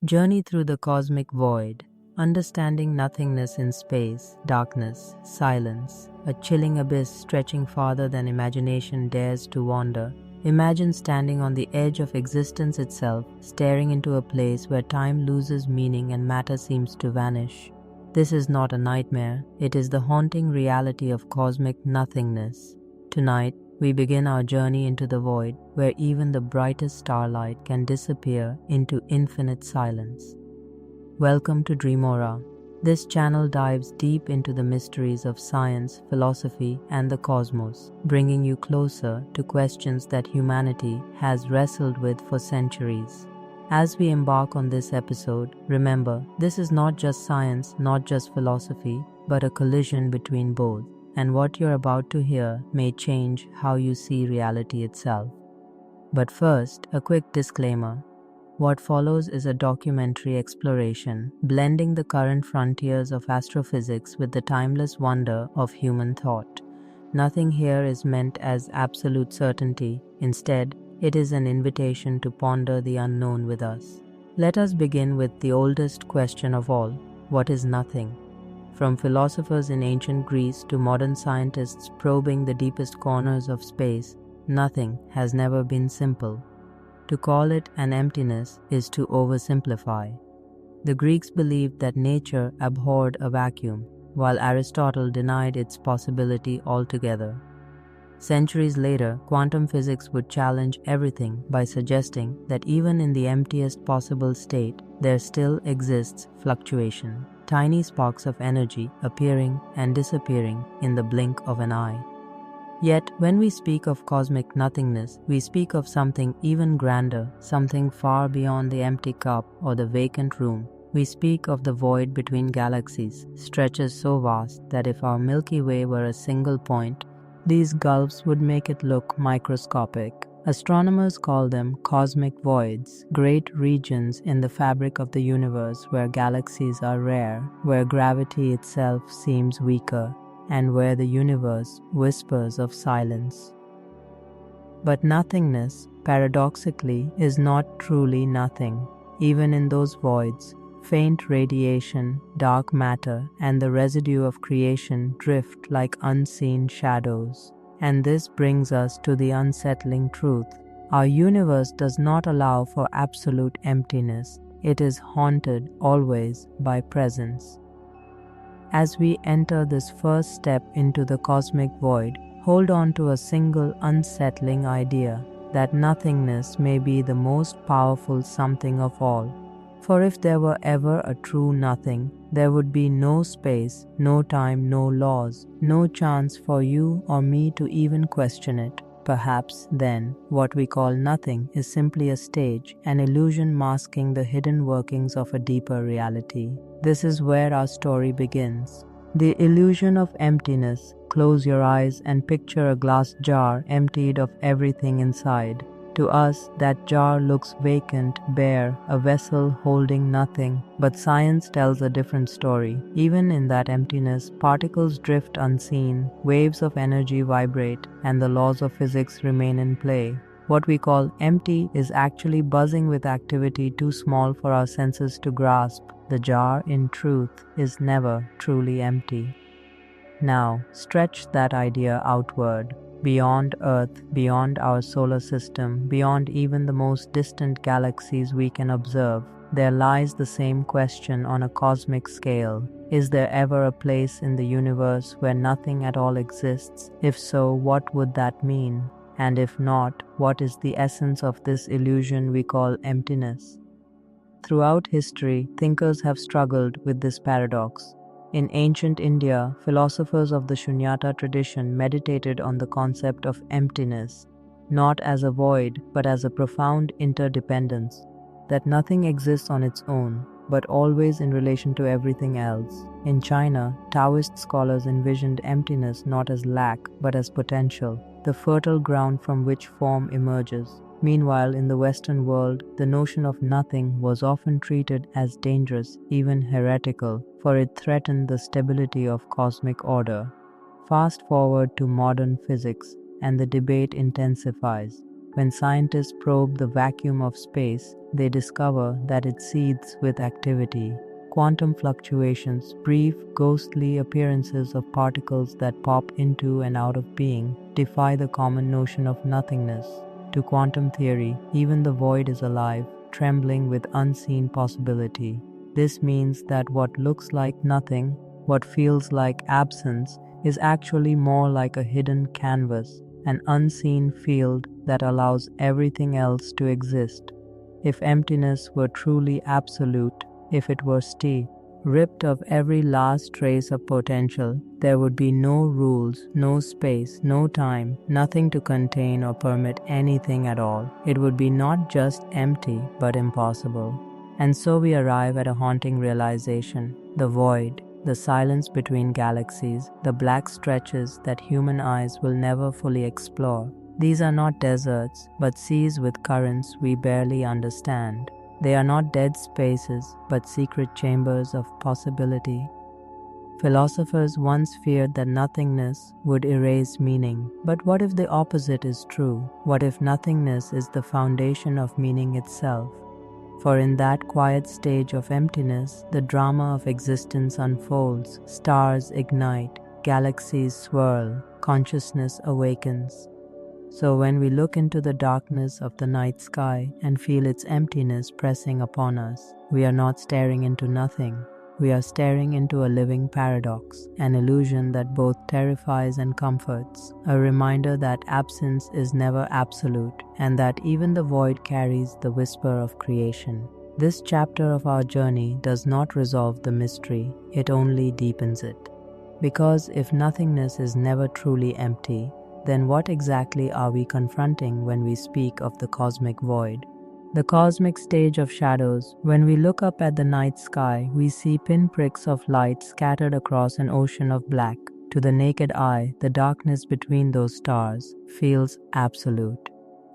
Journey through the cosmic void, understanding nothingness in space, darkness, silence, a chilling abyss stretching farther than imagination dares to wander. Imagine standing on the edge of existence itself, staring into a place where time loses meaning and matter seems to vanish. This is not a nightmare, it is the haunting reality of cosmic nothingness. Tonight, we begin our journey into the void, where even the brightest starlight can disappear into infinite silence. Welcome to Dreamora. This channel dives deep into the mysteries of science, philosophy, and the cosmos, bringing you closer to questions that humanity has wrestled with for centuries. As we embark on this episode, remember, this is not just science, not just philosophy, but a collision between both. And what you're about to hear may change how you see reality itself. But first, a quick disclaimer. What follows is a documentary exploration, blending the current frontiers of astrophysics with the timeless wonder of human thought. Nothing here is meant as absolute certainty. Instead, it is an invitation to ponder the unknown with us. Let us begin with the oldest question of all: what is nothing? From philosophers in ancient Greece to modern scientists probing the deepest corners of space, nothing has never been simple. To call it an emptiness is to oversimplify. The Greeks believed that nature abhorred a vacuum, while Aristotle denied its possibility altogether. Centuries later, quantum physics would challenge everything by suggesting that even in the emptiest possible state, there still exists fluctuation. Tiny sparks of energy appearing and disappearing in the blink of an eye. Yet, when we speak of cosmic nothingness, we speak of something even grander, something far beyond the empty cup or the vacant room. We speak of the void between galaxies, stretches so vast that if our Milky Way were a single point, these gulfs would make it look microscopic. Astronomers call them cosmic voids, great regions in the fabric of the universe where galaxies are rare, where gravity itself seems weaker, and where the universe whispers of silence. But nothingness, paradoxically, is not truly nothing. Even in those voids, faint radiation, dark matter, and the residue of creation drift like unseen shadows. And this brings us to the unsettling truth. Our universe does not allow for absolute emptiness. It is haunted always by presence. As we enter this first step into the cosmic void, hold on to a single unsettling idea, that nothingness may be the most powerful something of all. For if there were ever a true nothing, there would be no space, no time, no laws, no chance for you or me to even question it. Perhaps then, what we call nothing is simply a stage, an illusion masking the hidden workings of a deeper reality. This is where our story begins. The illusion of emptiness. Close your eyes and picture a glass jar emptied of everything inside. To us, that jar looks vacant, bare, a vessel holding nothing. But science tells a different story. Even in that emptiness, particles drift unseen, waves of energy vibrate, and the laws of physics remain in play. What we call empty is actually buzzing with activity too small for our senses to grasp. The jar, in truth, is never truly empty. Now, stretch that idea outward. Beyond Earth, beyond our solar system, beyond even the most distant galaxies we can observe, there lies the same question on a cosmic scale. Is there ever a place in the universe where nothing at all exists? If so, what would that mean? And if not, what is the essence of this illusion we call emptiness? Throughout history, thinkers have struggled with this paradox. In ancient India, philosophers of the Shunyata tradition meditated on the concept of emptiness, not as a void, but as a profound interdependence, that nothing exists on its own, but always in relation to everything else. In China, Taoist scholars envisioned emptiness not as lack, but as potential, the fertile ground from which form emerges. Meanwhile, in the Western world, the notion of nothing was often treated as dangerous, even heretical, for it threatened the stability of cosmic order. Fast forward to modern physics, and the debate intensifies. When scientists probe the vacuum of space, they discover that it seethes with activity. Quantum fluctuations, brief, ghostly appearances of particles that pop into and out of being, defy the common notion of nothingness. To quantum theory, even the void is alive, trembling with unseen possibility. This means that what looks like nothing, what feels like absence, is actually more like a hidden canvas, an unseen field that allows everything else to exist. If emptiness were truly absolute, if it were ripped of every last trace of potential, there would be no rules, no space, no time, nothing to contain or permit anything at all. It would be not just empty, but impossible. And so we arrive at a haunting realization: the void, the silence between galaxies, the black stretches that human eyes will never fully explore. These are not deserts, but seas with currents we barely understand. They are not dead spaces, but secret chambers of possibility. Philosophers once feared that nothingness would erase meaning. But what if the opposite is true? What if nothingness is the foundation of meaning itself? For in that quiet stage of emptiness, the drama of existence unfolds, stars ignite, galaxies swirl, consciousness awakens. So when we look into the darkness of the night sky and feel its emptiness pressing upon us, we are not staring into nothing. We are staring into a living paradox, an illusion that both terrifies and comforts, a reminder that absence is never absolute and that even the void carries the whisper of creation. This chapter of our journey does not resolve the mystery, it only deepens it. Because if nothingness is never truly empty, then what exactly are we confronting when we speak of the cosmic void? The cosmic stage of shadows. When we look up at the night sky, we see pinpricks of light scattered across an ocean of black. To the naked eye, the darkness between those stars feels absolute.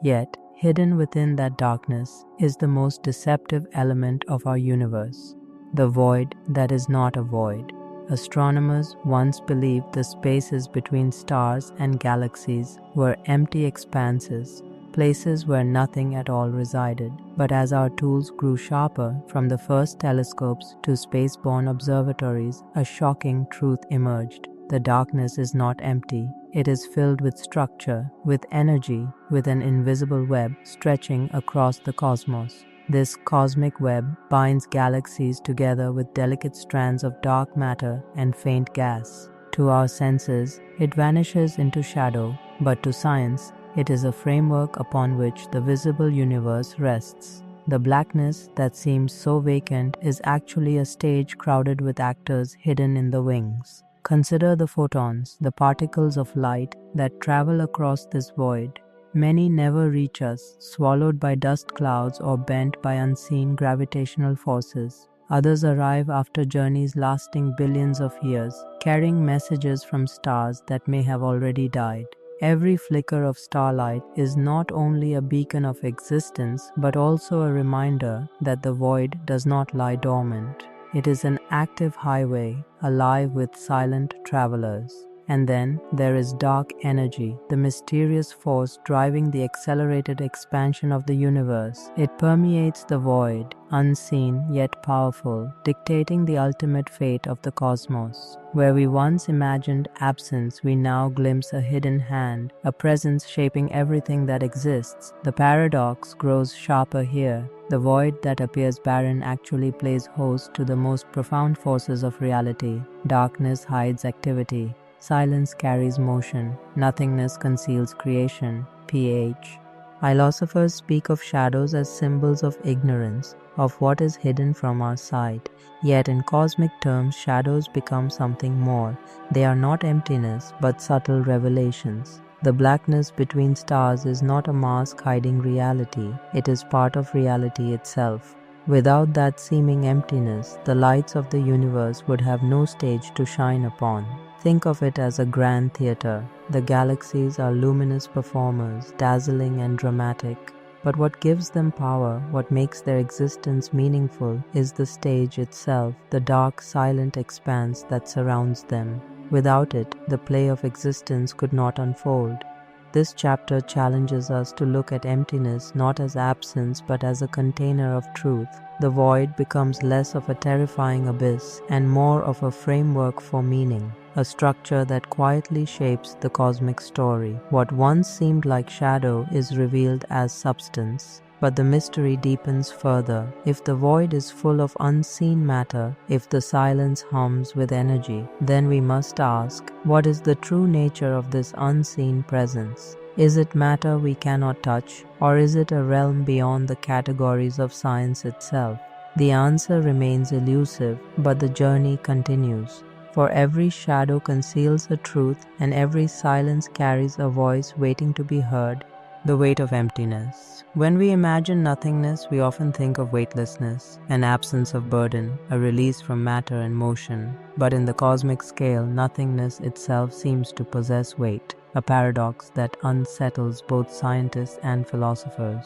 Yet, hidden within that darkness is the most deceptive element of our universe: the void that is not a void. Astronomers once believed the spaces between stars and galaxies were empty expanses, places where nothing at all resided. But as our tools grew sharper, from the first telescopes to space-borne observatories, a shocking truth emerged. The darkness is not empty. It is filled with structure, with energy, with an invisible web stretching across the cosmos. This cosmic web binds galaxies together with delicate strands of dark matter and faint gas. To our senses, it vanishes into shadow, but to science, it is a framework upon which the visible universe rests. The blackness that seems so vacant is actually a stage crowded with actors hidden in the wings. Consider the photons, the particles of light that travel across this void. Many never reach us, swallowed by dust clouds or bent by unseen gravitational forces. Others arrive after journeys lasting billions of years, carrying messages from stars that may have already died. Every flicker of starlight is not only a beacon of existence, but also a reminder that the void does not lie dormant. It is an active highway, alive with silent travelers. And then there is dark energy, the mysterious force driving the accelerated expansion of the universe. It permeates the void, unseen yet powerful, dictating the ultimate fate of the cosmos. Where we once imagined absence, we now glimpse a hidden hand, a presence shaping everything that exists. The paradox grows sharper here. The void that appears barren actually plays host to the most profound forces of reality. Darkness hides activity. Silence carries motion. Nothingness conceals creation. Ph. Philosophers speak of shadows as symbols of ignorance, of what is hidden from our sight. Yet in cosmic terms, shadows become something more. They are not emptiness, but subtle revelations. The blackness between stars is not a mask hiding reality. It is part of reality itself. Without that seeming emptiness, the lights of the universe would have no stage to shine upon. Think of it as a grand theater. The galaxies are luminous performers, dazzling and dramatic. But what gives them power, what makes their existence meaningful, is the stage itself, the dark, silent expanse that surrounds them. Without it, the play of existence could not unfold. This chapter challenges us to look at emptiness not as absence but as a container of truth. The void becomes less of a terrifying abyss and more of a framework for meaning, a structure that quietly shapes the cosmic story. What once seemed like shadow is revealed as substance. But the mystery deepens further. If the void is full of unseen matter, if the silence hums with energy, then we must ask, what is the true nature of this unseen presence? Is it matter we cannot touch, or is it a realm beyond the categories of science itself? The answer remains elusive, but the journey continues. For every shadow conceals a truth, and every silence carries a voice waiting to be heard. The weight of emptiness. When we imagine nothingness, we often think of weightlessness, an absence of burden, a release from matter and motion. But in the cosmic scale, nothingness itself seems to possess weight, a paradox that unsettles both scientists and philosophers.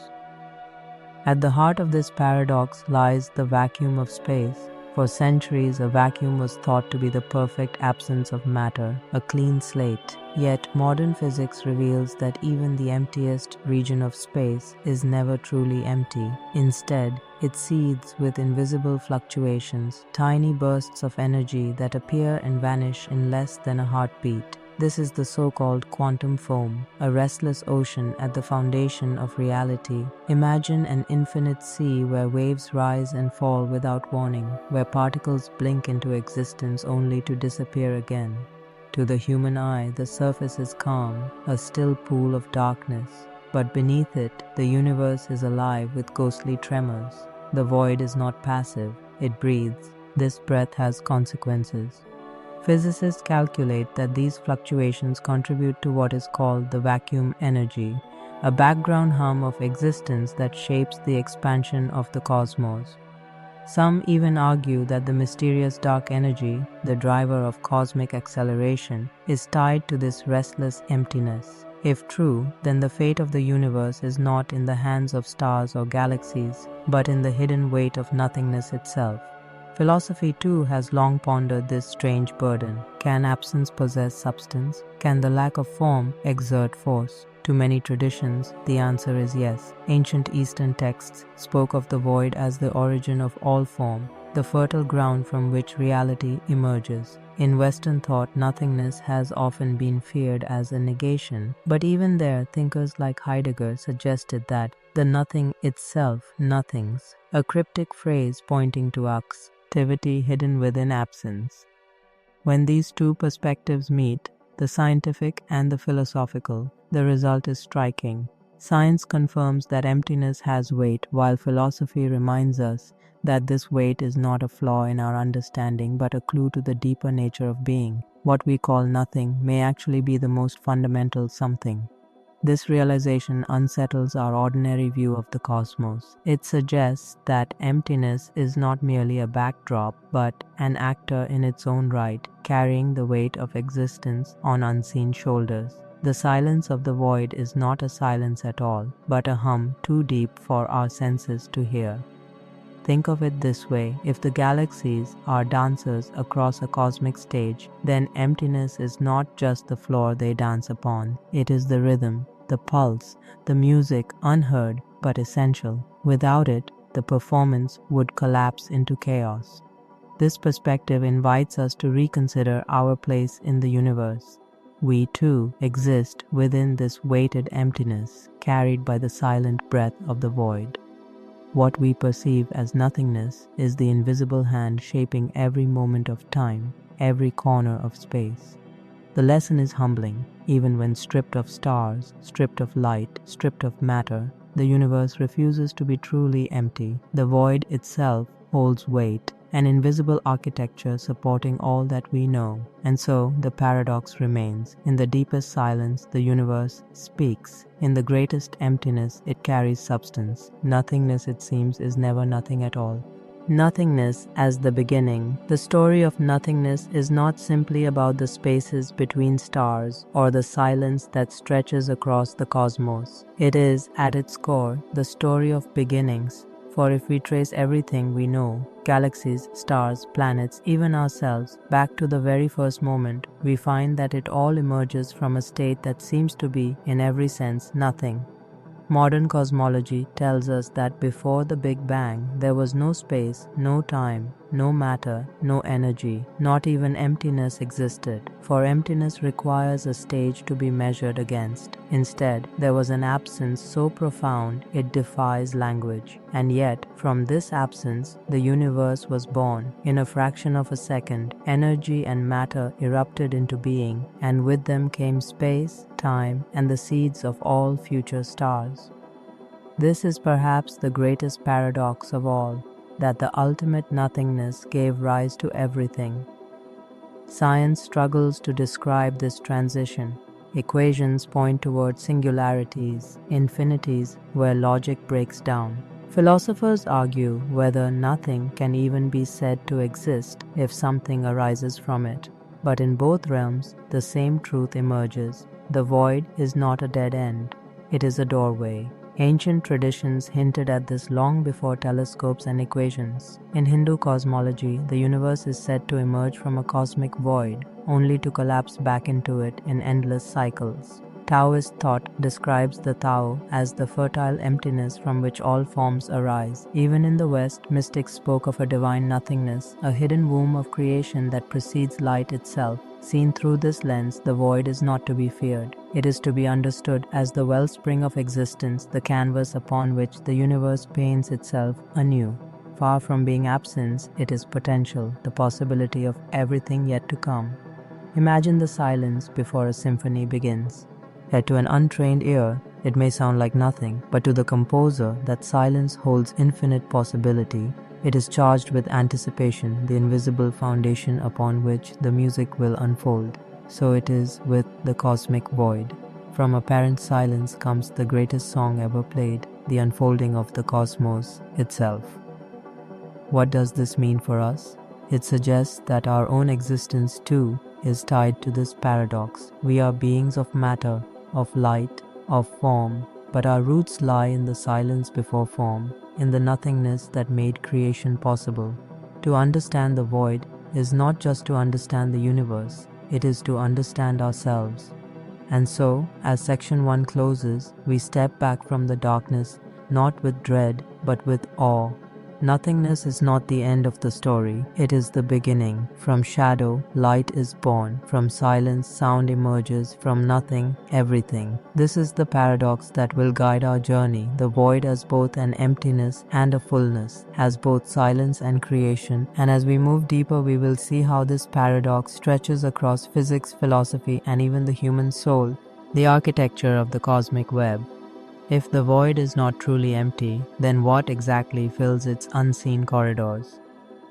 At the heart of this paradox lies the vacuum of space. For centuries, a vacuum was thought to be the perfect absence of matter, a clean slate. Yet, modern physics reveals that even the emptiest region of space is never truly empty. Instead, it seethes with invisible fluctuations, tiny bursts of energy that appear and vanish in less than a heartbeat. This is the so-called quantum foam, a restless ocean at the foundation of reality. Imagine an infinite sea where waves rise and fall without warning, where particles blink into existence only to disappear again. To the human eye, the surface is calm, a still pool of darkness. But beneath it, the universe is alive with ghostly tremors. The void is not passive, it breathes. This breath has consequences. Physicists calculate that these fluctuations contribute to what is called the vacuum energy, a background hum of existence that shapes the expansion of the cosmos. Some even argue that the mysterious dark energy, the driver of cosmic acceleration, is tied to this restless emptiness. If true, then the fate of the universe is not in the hands of stars or galaxies, but in the hidden weight of nothingness itself. Philosophy too has long pondered this strange burden. Can absence possess substance? Can the lack of form exert force? To many traditions, the answer is yes. Ancient Eastern texts spoke of the void as the origin of all form, the fertile ground from which reality emerges. In Western thought, nothingness has often been feared as a negation, but even there, thinkers like Heidegger suggested that the nothing itself nothings, a cryptic phrase pointing to activity hidden within absence. When these two perspectives meet, the scientific and the philosophical, the result is striking. Science confirms that emptiness has weight, while philosophy reminds us that this weight is not a flaw in our understanding but a clue to the deeper nature of being. What we call nothing may actually be the most fundamental something. This realization unsettles our ordinary view of the cosmos. It suggests that emptiness is not merely a backdrop, but an actor in its own right, carrying the weight of existence on unseen shoulders. The silence of the void is not a silence at all, but a hum too deep for our senses to hear. Think of it this way: if the galaxies are dancers across a cosmic stage, then emptiness is not just the floor they dance upon, it is the rhythm, the pulse, the music, unheard but essential. Without it, the performance would collapse into chaos. This perspective invites us to reconsider our place in the universe. We too exist within this weighted emptiness, carried by the silent breath of the void. What we perceive as nothingness is the invisible hand shaping every moment of time, every corner of space. The lesson is humbling. Even when stripped of stars, stripped of light, stripped of matter, the universe refuses to be truly empty. The void itself holds weight, an invisible architecture supporting all that we know. And so the paradox remains. In the deepest silence, the universe speaks. In the greatest emptiness, it carries substance. Nothingness, it seems, is never nothing at all. Nothingness as the beginning. The story of nothingness is not simply about the spaces between stars or the silence that stretches across the cosmos. It is, at its core, the story of beginnings. For if we trace everything we know, galaxies, stars, planets, even ourselves, back to the very first moment, we find that it all emerges from a state that seems to be, in every sense, nothing. Modern cosmology tells us that before the Big Bang, there was no space, no time, no matter, no energy, not even emptiness existed, for emptiness requires a stage to be measured against. Instead, there was an absence so profound it defies language. And yet, from this absence, the universe was born. In a fraction of a second, energy and matter erupted into being, and with them came space, time, and the seeds of all future stars. This is perhaps the greatest paradox of all, that the ultimate nothingness gave rise to everything. Science struggles to describe this transition. Equations point toward singularities, infinities where logic breaks down. Philosophers argue whether nothing can even be said to exist if something arises from it. But in both realms, the same truth emerges. The void is not a dead end. It is a doorway. Ancient traditions hinted at this long before telescopes and equations. In Hindu cosmology, the universe is said to emerge from a cosmic void, only to collapse back into it in endless cycles. Taoist thought describes the Tao as the fertile emptiness from which all forms arise. Even in the West, mystics spoke of a divine nothingness, a hidden womb of creation that precedes light itself. Seen through this lens, the void is not to be feared. It is to be understood as the wellspring of existence, the canvas upon which the universe paints itself anew. Far from being absence, it is potential, the possibility of everything yet to come. Imagine the silence before a symphony begins. Yet to an untrained ear, it may sound like nothing, but to the composer, that silence holds infinite possibility. It is charged with anticipation, the invisible foundation upon which the music will unfold. So it is with the cosmic void. From apparent silence comes the greatest song ever played, the unfolding of the cosmos itself. What does this mean for us? It suggests that our own existence too is tied to this paradox. We are beings of matter, of light, of form, but our roots lie in the silence before form, in the nothingness that made creation possible. To understand the void is not just to understand the universe, it is to understand ourselves. And so, as section 1 closes, we step back from the darkness, not with dread, but with awe. Nothingness is not the end of the story, it is the beginning. From shadow, light is born. From silence, sound emerges. From nothing, everything. This is the paradox that will guide our journey. The void as both an emptiness and a fullness, as both silence and creation. And as we move deeper, we will see how this paradox stretches across physics, philosophy, and even the human soul, the architecture of the cosmic web. If the void is not truly empty, then what exactly fills its unseen corridors?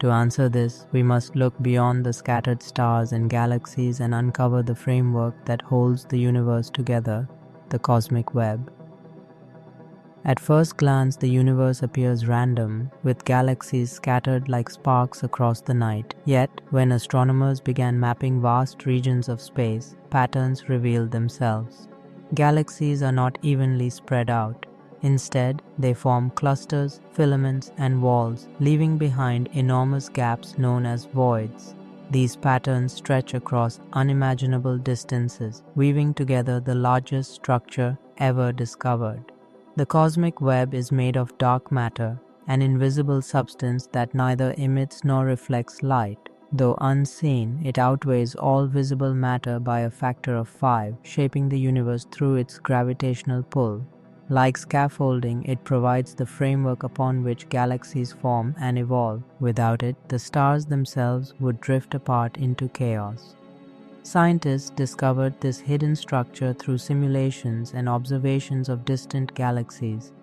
To answer this, we must look beyond the scattered stars and galaxies and uncover the framework that holds the universe together, the cosmic web. At first glance, the universe appears random, with galaxies scattered like sparks across the night. Yet, when astronomers began mapping vast regions of space, patterns revealed themselves. Galaxies are not evenly spread out. Instead, they form clusters, filaments, and walls, leaving behind enormous gaps known as voids. These patterns stretch across unimaginable distances, weaving together the largest structure ever discovered. The cosmic web is made of dark matter, an invisible substance that neither emits nor reflects light. Though unseen, it outweighs all visible matter by a factor of 5, shaping the universe through its gravitational pull. Like scaffolding, it provides the framework upon which galaxies form and evolve. Without it, the stars themselves would drift apart into chaos. Scientists discovered this hidden structure through simulations and observations of distant galaxies.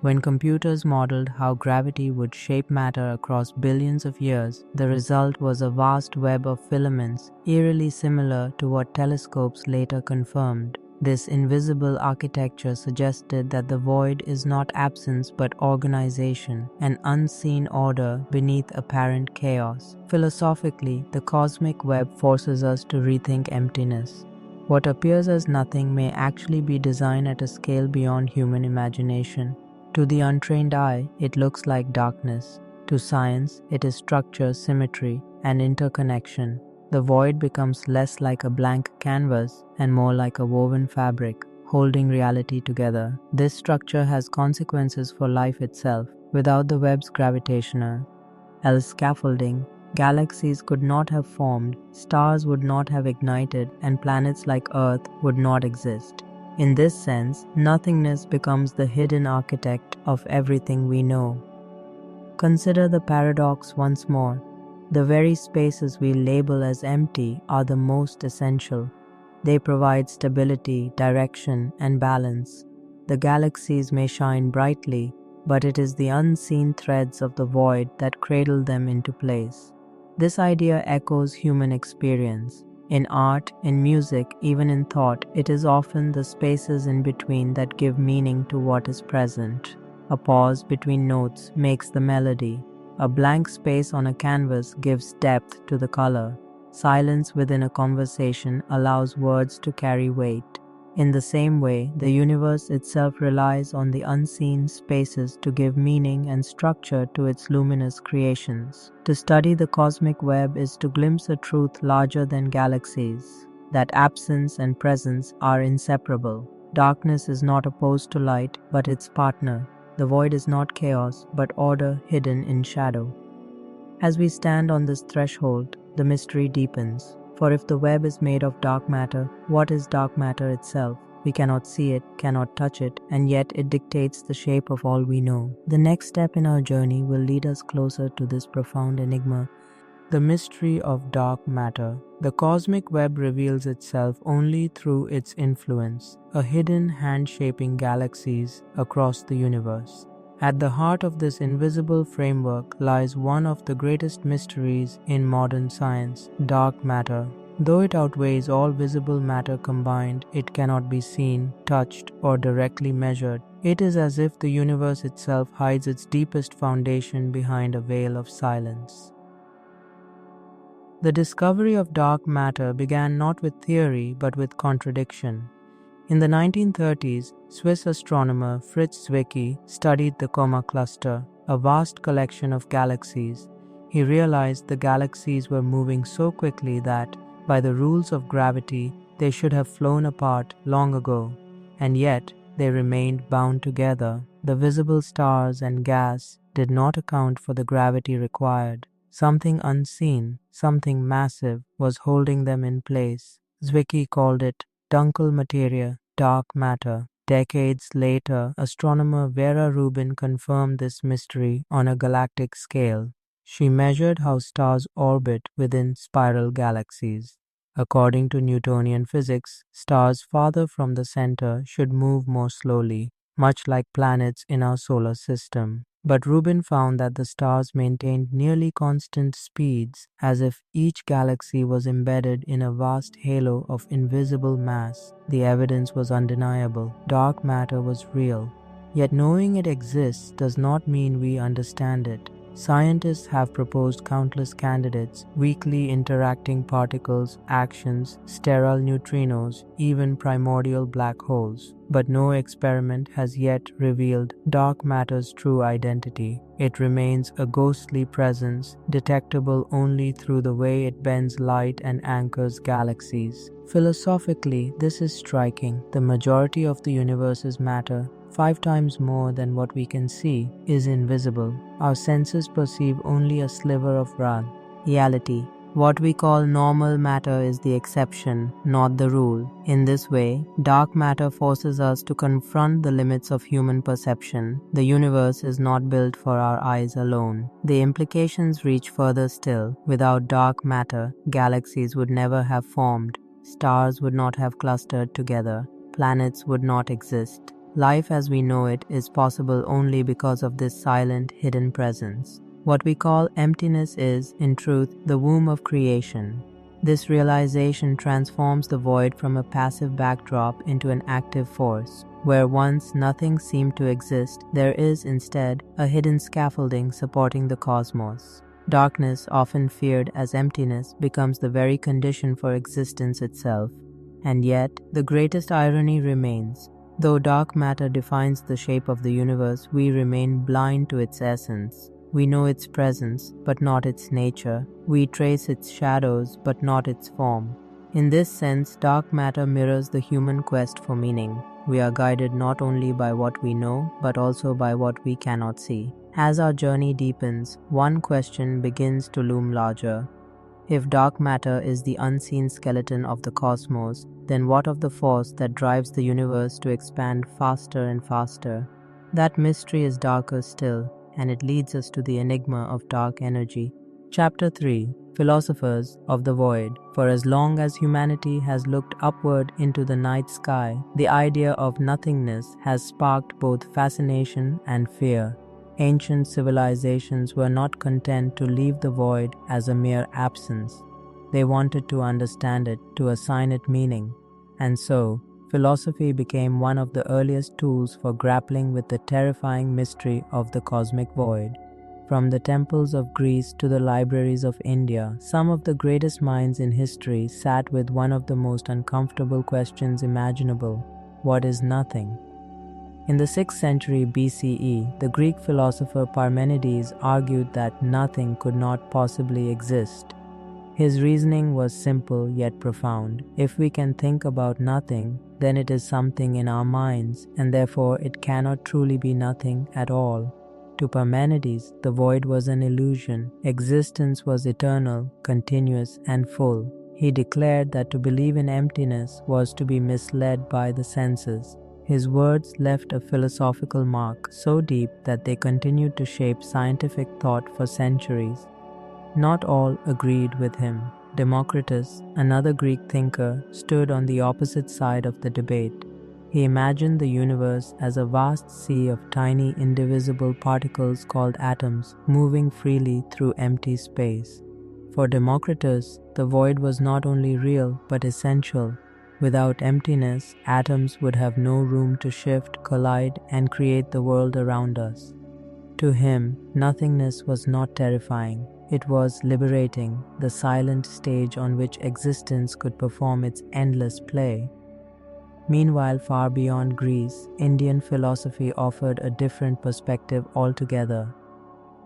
When computers modeled how gravity would shape matter across billions of years, the result was a vast web of filaments, eerily similar to what telescopes later confirmed. This invisible architecture suggested that the void is not absence but organization, an unseen order beneath apparent chaos. Philosophically, the cosmic web forces us to rethink emptiness. What appears as nothing may actually be designed at a scale beyond human imagination. To the untrained eye, it looks like darkness. To science, it is structure, symmetry, and interconnection. The void becomes less like a blank canvas and more like a woven fabric, holding reality together. This structure has consequences for life itself. Without the web's gravitational scaffolding, galaxies could not have formed, stars would not have ignited, and planets like Earth would not exist. In this sense, nothingness becomes the hidden architect of everything we know. Consider the paradox once more. The very spaces we label as empty are the most essential. They provide stability, direction, and balance. The galaxies may shine brightly, but it is the unseen threads of the void that cradle them into place. This idea echoes human experience. In art, in music, even in thought, it is often the spaces in between that give meaning to what is present. A pause between notes makes the melody. A blank space on a canvas gives depth to the color. Silence within a conversation allows words to carry weight. In the same way, the universe itself relies on the unseen spaces to give meaning and structure to its luminous creations. To study the cosmic web is to glimpse a truth larger than galaxies, that absence and presence are inseparable. Darkness is not opposed to light, but its partner. The void is not chaos, but order hidden in shadow. As we stand on this threshold, the mystery deepens. For if the web is made of dark matter, what is dark matter itself? We cannot see it, cannot touch it, and yet it dictates the shape of all we know. The next step in our journey will lead us closer to this profound enigma, the mystery of dark matter. The cosmic web reveals itself only through its influence, a hidden hand shaping galaxies across the universe. At the heart of this invisible framework lies one of the greatest mysteries in modern science, dark matter. Though it outweighs all visible matter combined, it cannot be seen, touched, or directly measured. It is as if the universe itself hides its deepest foundation behind a veil of silence. The discovery of dark matter began not with theory but with contradiction. In the 1930s, Swiss astronomer Fritz Zwicky studied the Coma cluster, a vast collection of galaxies. He realized the galaxies were moving so quickly that, by the rules of gravity, they should have flown apart long ago, and yet they remained bound together. The visible stars and gas did not account for the gravity required. Something unseen, something massive, was holding them in place. Zwicky called it Dunkel materia, dark matter. Decades later, astronomer Vera Rubin confirmed this mystery on a galactic scale. She measured how stars orbit within spiral galaxies. According to Newtonian physics, stars farther from the center should move more slowly, much like planets in our solar system. But Rubin found that the stars maintained nearly constant speeds, as if each galaxy was embedded in a vast halo of invisible mass. The evidence was undeniable. Dark matter was real. Yet knowing it exists does not mean we understand it. Scientists have proposed countless candidates: weakly interacting particles, actions, sterile neutrinos, even primordial black holes. But no experiment has yet revealed dark matter's true identity. It remains a ghostly presence, detectable only through the way it bends light and anchors galaxies. Philosophically, this is striking. The majority of the universe's matter, 5 times more than what we can see, is invisible. Our senses perceive only a sliver of reality. What we call normal matter is the exception, not the rule. In this way, dark matter forces us to confront the limits of human perception. The universe is not built for our eyes alone. The implications reach further still. Without dark matter, galaxies would never have formed. Stars would not have clustered together. Planets would not exist. Life as we know it is possible only because of this silent, hidden presence. What we call emptiness is, in truth, the womb of creation. This realization transforms the void from a passive backdrop into an active force. Where once nothing seemed to exist, there is instead a hidden scaffolding supporting the cosmos. Darkness, often feared as emptiness, becomes the very condition for existence itself. And yet, the greatest irony remains. Though dark matter defines the shape of the universe, we remain blind to its essence. We know its presence, but not its nature. We trace its shadows, but not its form. In this sense, dark matter mirrors the human quest for meaning. We are guided not only by what we know, but also by what we cannot see. As our journey deepens, one question begins to loom larger. If dark matter is the unseen skeleton of the cosmos, then what of the force that drives the universe to expand faster and faster? That mystery is darker still, and it leads us to the enigma of dark energy. Chapter 3: Philosophers of the Void. For as long as humanity has looked upward into the night sky, the idea of nothingness has sparked both fascination and fear. Ancient civilizations were not content to leave the void as a mere absence. They wanted to understand it, to assign it meaning. And so, philosophy became one of the earliest tools for grappling with the terrifying mystery of the cosmic void. From the temples of Greece to the libraries of India, some of the greatest minds in history sat with one of the most uncomfortable questions imaginable: what is nothing? In the 6th century BCE, the Greek philosopher Parmenides argued that nothing could not possibly exist. His reasoning was simple yet profound. If we can think about nothing, then it is something in our minds, and therefore it cannot truly be nothing at all. To Parmenides, the void was an illusion. Existence was eternal, continuous, and full. He declared that to believe in emptiness was to be misled by the senses. His words left a philosophical mark so deep that they continued to shape scientific thought for centuries. Not all agreed with him. Democritus, another Greek thinker, stood on the opposite side of the debate. He imagined the universe as a vast sea of tiny, indivisible particles called atoms, moving freely through empty space. For Democritus, the void was not only real but essential. Without emptiness, atoms would have no room to shift, collide, and create the world around us. To him, nothingness was not terrifying. It was liberating, the silent stage on which existence could perform its endless play. Meanwhile, far beyond Greece, Indian philosophy offered a different perspective altogether.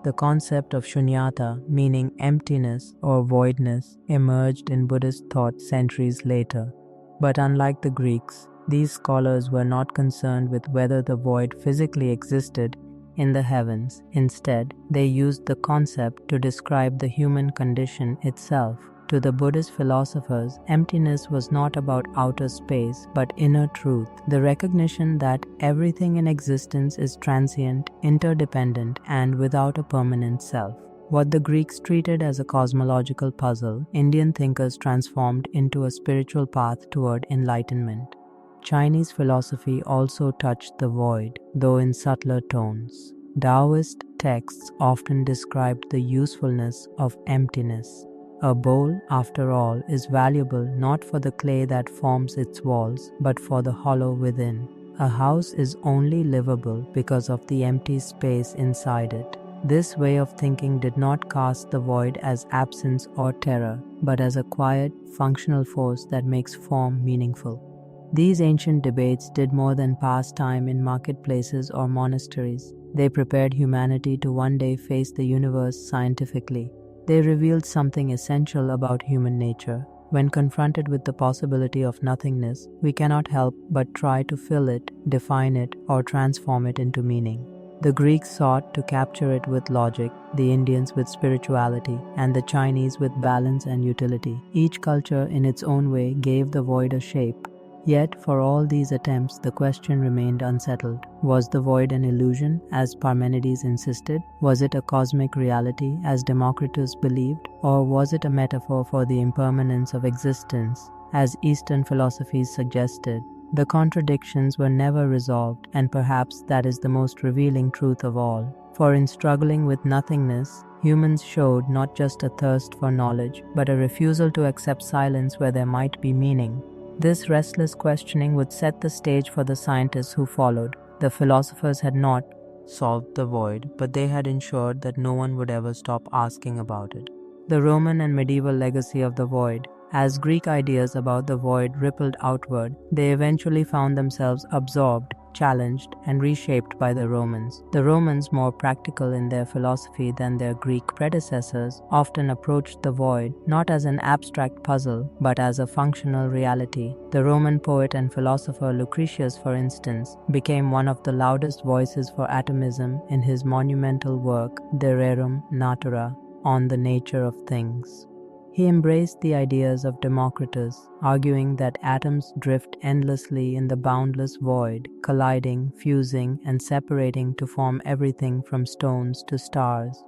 The concept of shunyata, meaning emptiness or voidness, emerged in Buddhist thought centuries later. But unlike the Greeks, these scholars were not concerned with whether the void physically existed in the heavens. Instead, they used the concept to describe the human condition itself. To the Buddhist philosophers, emptiness was not about outer space but inner truth, the recognition that everything in existence is transient, interdependent, and without a permanent self. What the Greeks treated as a cosmological puzzle, Indian thinkers transformed into a spiritual path toward enlightenment. Chinese philosophy also touched the void, though in subtler tones. Taoist texts often described the usefulness of emptiness. A bowl, after all, is valuable not for the clay that forms its walls, but for the hollow within. A house is only livable because of the empty space inside it. This way of thinking did not cast the void as absence or terror, but as a quiet, functional force that makes form meaningful. These ancient debates did more than pass time in marketplaces or monasteries. They prepared humanity to one day face the universe scientifically. They revealed something essential about human nature. When confronted with the possibility of nothingness, we cannot help but try to fill it, define it, or transform it into meaning. The Greeks sought to capture it with logic, the Indians with spirituality, and the Chinese with balance and utility. Each culture in its own way gave the void a shape. Yet, for all these attempts, the question remained unsettled. Was the void an illusion, as Parmenides insisted? Was it a cosmic reality, as Democritus believed? Or was it a metaphor for the impermanence of existence, as Eastern philosophies suggested? The contradictions were never resolved, and perhaps that is the most revealing truth of all. For in struggling with nothingness, humans showed not just a thirst for knowledge, but a refusal to accept silence where there might be meaning. This restless questioning would set the stage for the scientists who followed. The philosophers had not solved the void, but they had ensured that no one would ever stop asking about it. The Roman and medieval legacy of the void. As Greek ideas about the void rippled outward, they eventually found themselves absorbed, challenged, and reshaped by the Romans. The Romans, more practical in their philosophy than their Greek predecessors, often approached the void not as an abstract puzzle, but as a functional reality. The Roman poet and philosopher Lucretius, for instance, became one of the loudest voices for atomism in his monumental work, De Rerum Natura, on the nature of things. He embraced the ideas of Democritus, arguing that atoms drift endlessly in the boundless void, colliding, fusing, and separating to form everything from stones to stars.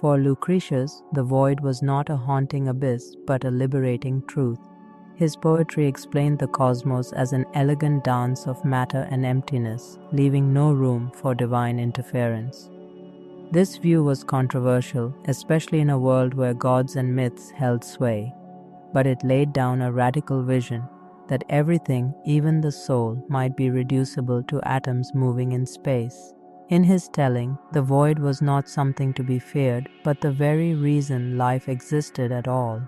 For Lucretius, the void was not a haunting abyss, but a liberating truth. His poetry explained the cosmos as an elegant dance of matter and emptiness, leaving no room for divine interference. This view was controversial, especially in a world where gods and myths held sway, but it laid down a radical vision that everything, even the soul, might be reducible to atoms moving in space. In his telling, the void was not something to be feared, but the very reason life existed at all.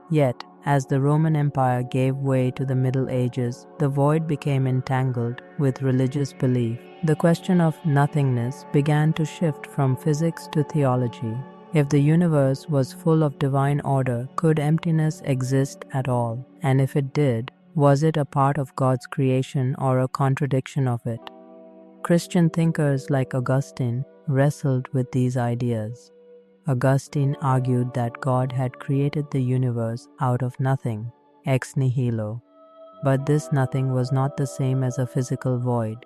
Yet, as the Roman Empire gave way to the Middle Ages, the void became entangled with religious belief. The question of nothingness began to shift from physics to theology. If the universe was full of divine order, could emptiness exist at all? And if it did, was it a part of God's creation or a contradiction of it? Christian thinkers like Augustine wrestled with these ideas. Augustine argued that God had created the universe out of nothing, ex nihilo. But this nothing was not the same as a physical void.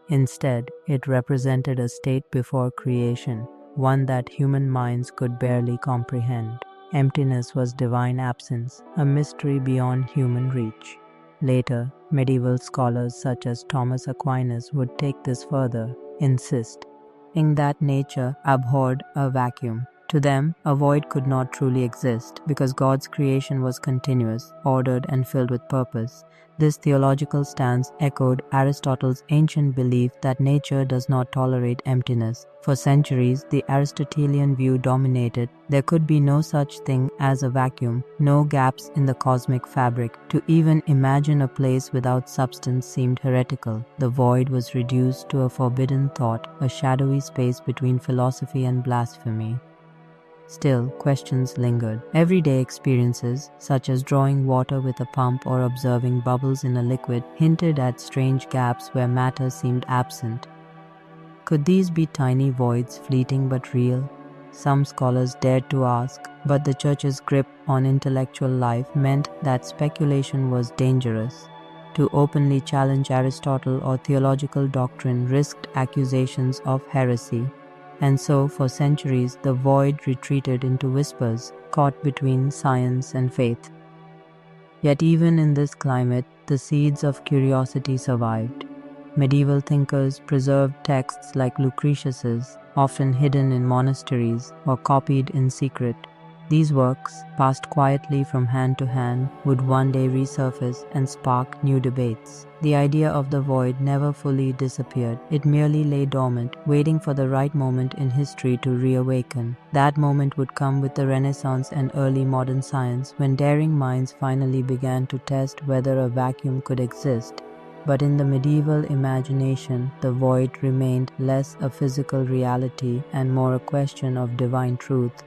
Instead, it represented a state before creation, one that human minds could barely comprehend. Emptiness was divine absence, a mystery beyond human reach. Later, medieval scholars such as Thomas Aquinas would take this further, insisting that nature abhorred a vacuum. To them, a void could not truly exist because God's creation was continuous, ordered, and filled with purpose. This theological stance echoed Aristotle's ancient belief that nature does not tolerate emptiness. For centuries, the Aristotelian view dominated. There could be no such thing as a vacuum, no gaps in the cosmic fabric. To even imagine a place without substance seemed heretical. The void was reduced to a forbidden thought, a shadowy space between philosophy and blasphemy. Still, questions lingered. Everyday experiences, such as drawing water with a pump or observing bubbles in a liquid, hinted at strange gaps where matter seemed absent. Could these be tiny voids, fleeting but real? Some scholars dared to ask, but the Church's grip on intellectual life meant that speculation was dangerous. To openly challenge Aristotle or theological doctrine risked accusations of heresy. And so, for centuries, the void retreated into whispers, caught between science and faith. Yet even in this climate, the seeds of curiosity survived. Medieval thinkers preserved texts like Lucretius's, often hidden in monasteries or copied in secret. These works, passed quietly from hand to hand, would one day resurface and spark new debates. The idea of the void never fully disappeared. It merely lay dormant, waiting for the right moment in history to reawaken. That moment would come with the Renaissance and early modern science, when daring minds finally began to test whether a vacuum could exist. But in the medieval imagination, the void remained less a physical reality and more a question of divine truth.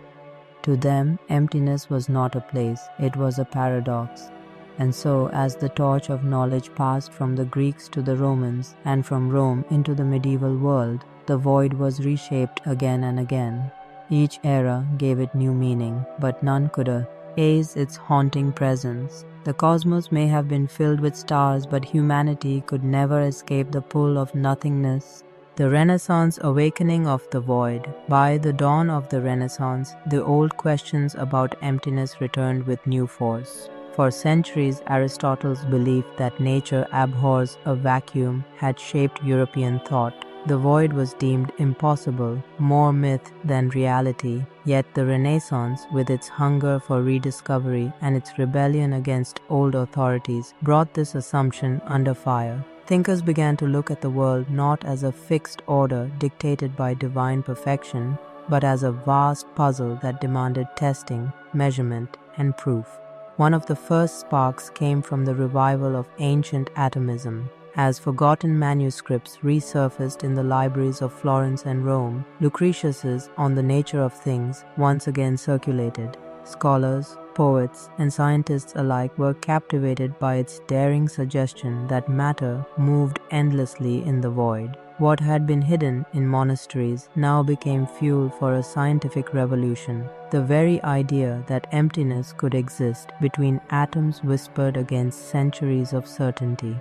To them, emptiness was not a place, it was a paradox. And so, as the torch of knowledge passed from the Greeks to the Romans, and from Rome into the medieval world, the void was reshaped again and again. Each era gave it new meaning, but none could erase its haunting presence. The cosmos may have been filled with stars, but humanity could never escape the pull of nothingness. The Renaissance awakening of the void. By the dawn of the Renaissance, the old questions about emptiness returned with new force. For centuries, Aristotle's belief that nature abhors a vacuum had shaped European thought. The void was deemed impossible, more myth than reality. Yet the Renaissance, with its hunger for rediscovery and its rebellion against old authorities, brought this assumption under fire. Thinkers began to look at the world not as a fixed order dictated by divine perfection, but as a vast puzzle that demanded testing, measurement, and proof. One of the first sparks came from the revival of ancient atomism. As forgotten manuscripts resurfaced in the libraries of Florence and Rome, Lucretius's On the Nature of Things once again circulated. Scholars, poets, and scientists alike were captivated by its daring suggestion that matter moved endlessly in the void. What had been hidden in monasteries now became fuel for a scientific revolution. The very idea that emptiness could exist between atoms whispered against centuries of certainty.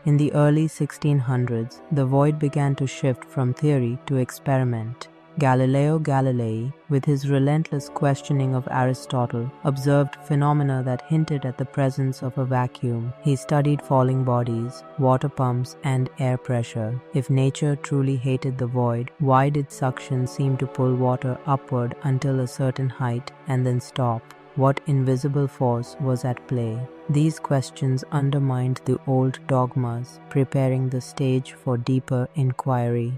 In the early 1600s, the void began to shift from theory to experiment. Galileo Galilei, with his relentless questioning of Aristotle, observed phenomena that hinted at the presence of a vacuum. He studied falling bodies, water pumps, and air pressure. If nature truly hated the void, why did suction seem to pull water upward until a certain height and then stop? What invisible force was at play? These questions undermined the old dogmas, preparing the stage for deeper inquiry.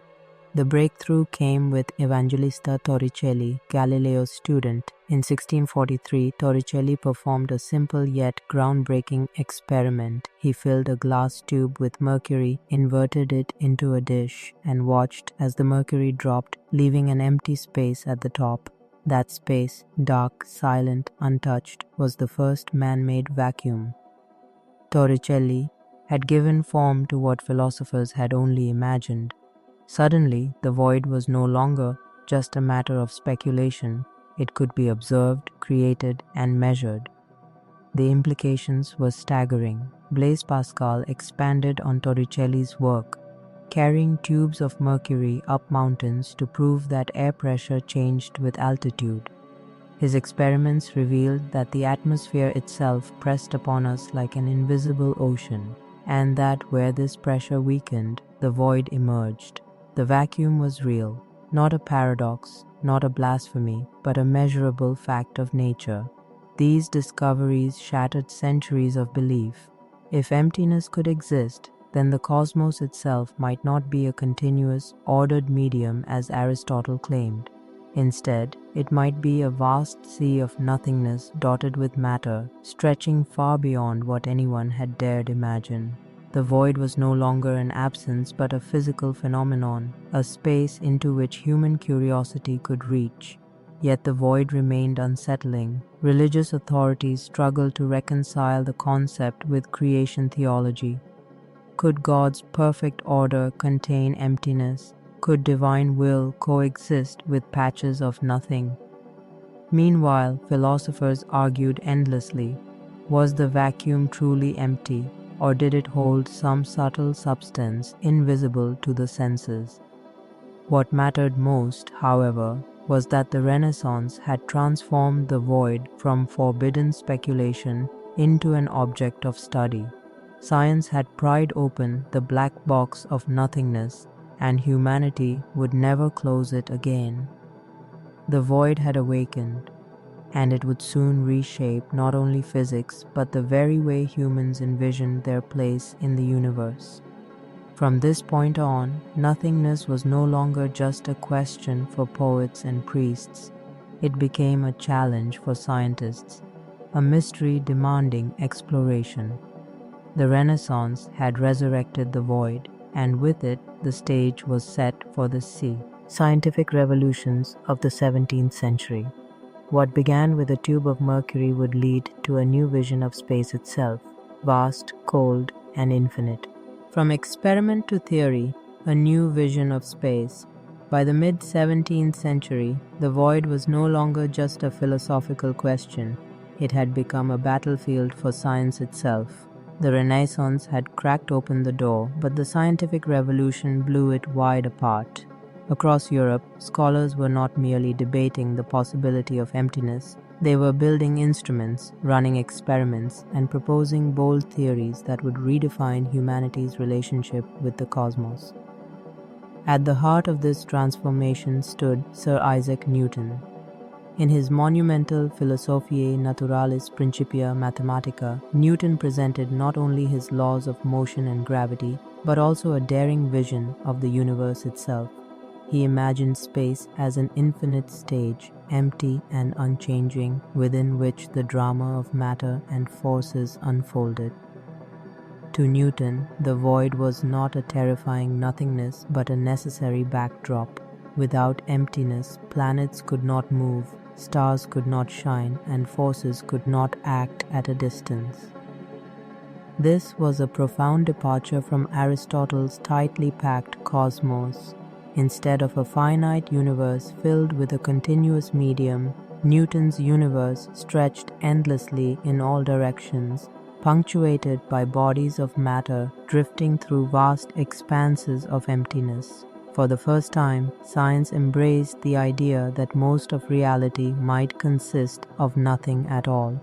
The breakthrough came with Evangelista Torricelli, Galileo's student. In 1643, Torricelli performed a simple yet groundbreaking experiment. He filled a glass tube with mercury, inverted it into a dish, and watched as the mercury dropped, leaving an empty space at the top. That space, dark, silent, untouched, was the first man-made vacuum. Torricelli had given form to what philosophers had only imagined. Suddenly, the void was no longer just a matter of speculation. It could be observed, created, and measured. The implications were staggering. Blaise Pascal expanded on Torricelli's work, carrying tubes of mercury up mountains to prove that air pressure changed with altitude. His experiments revealed that the atmosphere itself pressed upon us like an invisible ocean, and that where this pressure weakened, the void emerged. The vacuum was real, not a paradox, not a blasphemy, but a measurable fact of nature. These discoveries shattered centuries of belief. If emptiness could exist, then the cosmos itself might not be a continuous, ordered medium as Aristotle claimed. Instead, it might be a vast sea of nothingness dotted with matter, stretching far beyond what anyone had dared imagine. The void was no longer an absence but a physical phenomenon, a space into which human curiosity could reach. Yet the void remained unsettling. Religious authorities struggled to reconcile the concept with creation theology. Could God's perfect order contain emptiness? Could divine will coexist with patches of nothing? Meanwhile, philosophers argued endlessly. Was the vacuum truly empty, or did it hold some subtle substance invisible to the senses? What mattered most, however, was that the Renaissance had transformed the void from forbidden speculation into an object of study. Science had pried open the black box of nothingness, and humanity would never close it again. The void had awakened, and it would soon reshape not only physics but the very way humans envisioned their place in the universe. From this point on, nothingness was no longer just a question for poets and priests. It became a challenge for scientists, a mystery demanding exploration. The Renaissance had resurrected the void, and with it, the stage was set for the sea. Scientific revolutions of the 17th century. What began with a tube of mercury would lead to a new vision of space itself, vast, cold, and infinite. From experiment to theory, a new vision of space. By the mid-17th century, the void was no longer just a philosophical question. It had become a battlefield for science itself. The Renaissance had cracked open the door, but the scientific revolution blew it wide apart. Across Europe, scholars were not merely debating the possibility of emptiness. They were building instruments, running experiments, and proposing bold theories that would redefine humanity's relationship with the cosmos. At the heart of this transformation stood Sir Isaac Newton. In his monumental Philosophiae Naturalis Principia Mathematica, Newton presented not only his laws of motion and gravity, but also a daring vision of the universe itself. he imagined space as an infinite stage, empty and unchanging, within which the drama of matter and forces unfolded. To Newton, the void was not a terrifying nothingness but a necessary backdrop. Without emptiness, planets could not move, stars could not shine, and forces could not act at a distance. This was a profound departure from Aristotle's tightly packed cosmos. Instead of a finite universe filled with a continuous medium, Newton's universe stretched endlessly in all directions, punctuated by bodies of matter drifting through vast expanses of emptiness. For the first time, science embraced the idea that most of reality might consist of nothing at all.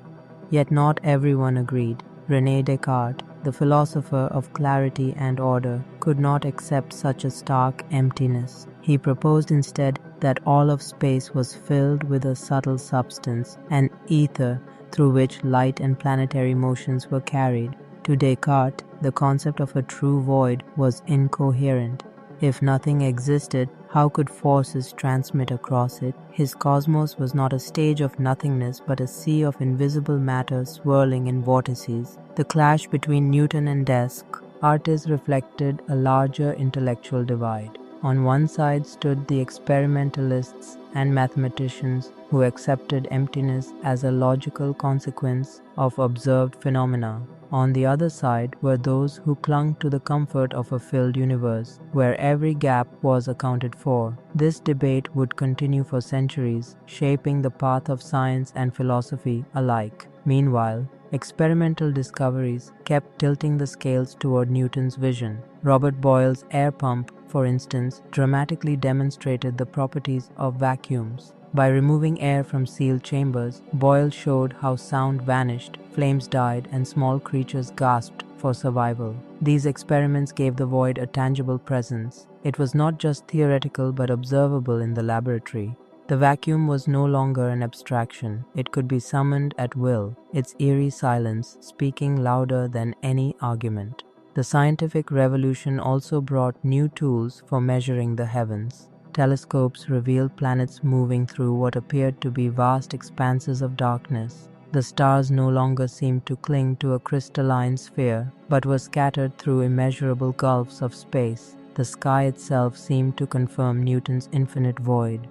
Yet not everyone agreed. René Descartes, the philosopher of clarity and order, could not accept such a stark emptiness. He proposed instead that all of space was filled with a subtle substance, an ether through which light and planetary motions were carried. To Descartes, the concept of a true void was incoherent. If nothing existed, how could forces transmit across it? His cosmos was not a stage of nothingness but a sea of invisible matter swirling in vortices. The clash between Newton and Descartes reflected a larger intellectual divide. On one side stood the experimentalists and mathematicians who accepted emptiness as a logical consequence of observed phenomena. On the other side were those who clung to the comfort of a filled universe, where every gap was accounted for. This debate would continue for centuries, shaping the path of science and philosophy alike. Meanwhile, experimental discoveries kept tilting the scales toward Newton's vision. Robert Boyle's air pump, for instance, dramatically demonstrated the properties of vacuums. By removing air from sealed chambers, Boyle showed how sound vanished, flames died, and small creatures gasped for survival. These experiments gave the void a tangible presence. It was not just theoretical but observable in the laboratory. The vacuum was no longer an abstraction. It could be summoned at will, its eerie silence speaking louder than any argument. The scientific revolution also brought new tools for measuring the heavens. Telescopes revealed planets moving through what appeared to be vast expanses of darkness. The stars no longer seemed to cling to a crystalline sphere, but were scattered through immeasurable gulfs of space. The sky itself seemed to confirm Newton's infinite void.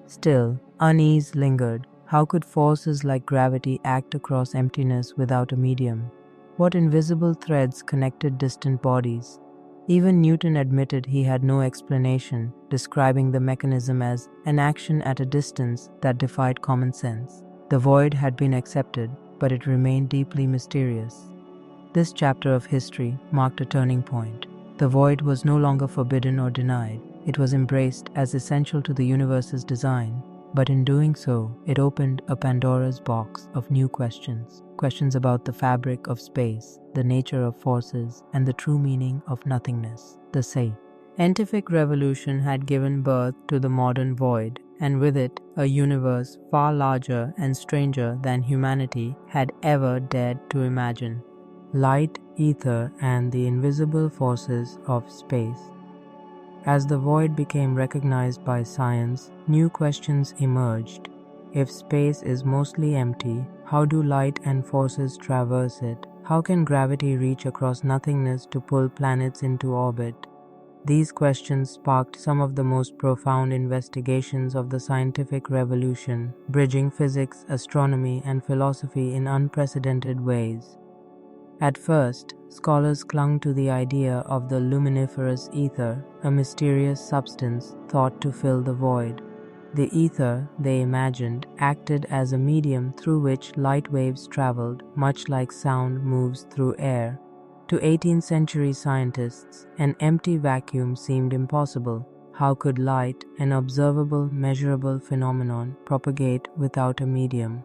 Still, unease lingered. How could forces like gravity act across emptiness without a medium? What invisible threads connected distant bodies? Even Newton admitted he had no explanation, describing the mechanism as an action at a distance that defied common sense. The void had been accepted, but it remained deeply mysterious. This chapter of history marked a turning point. The void was no longer forbidden or denied. It was embraced as essential to the universe's design, but in doing so, it opened a Pandora's box of new questions. Questions about the fabric of space, the nature of forces, and the true meaning of nothingness. The scientific revolution had given birth to the modern void, and with it, a universe far larger and stranger than humanity had ever dared to imagine. Light, ether, and the invisible forces of space. As the void became recognized by science, new questions emerged. If space is mostly empty, how do light and forces traverse it? How can gravity reach across nothingness to pull planets into orbit? These questions sparked some of the most profound investigations of the scientific revolution, bridging physics, astronomy, and philosophy in unprecedented ways. At first, scholars clung to the idea of the luminiferous ether, a mysterious substance thought to fill the void. The ether, they imagined, acted as a medium through which light waves traveled, much like sound moves through air. To 18th century scientists, an empty vacuum seemed impossible. How could light, an observable, measurable phenomenon, propagate without a medium?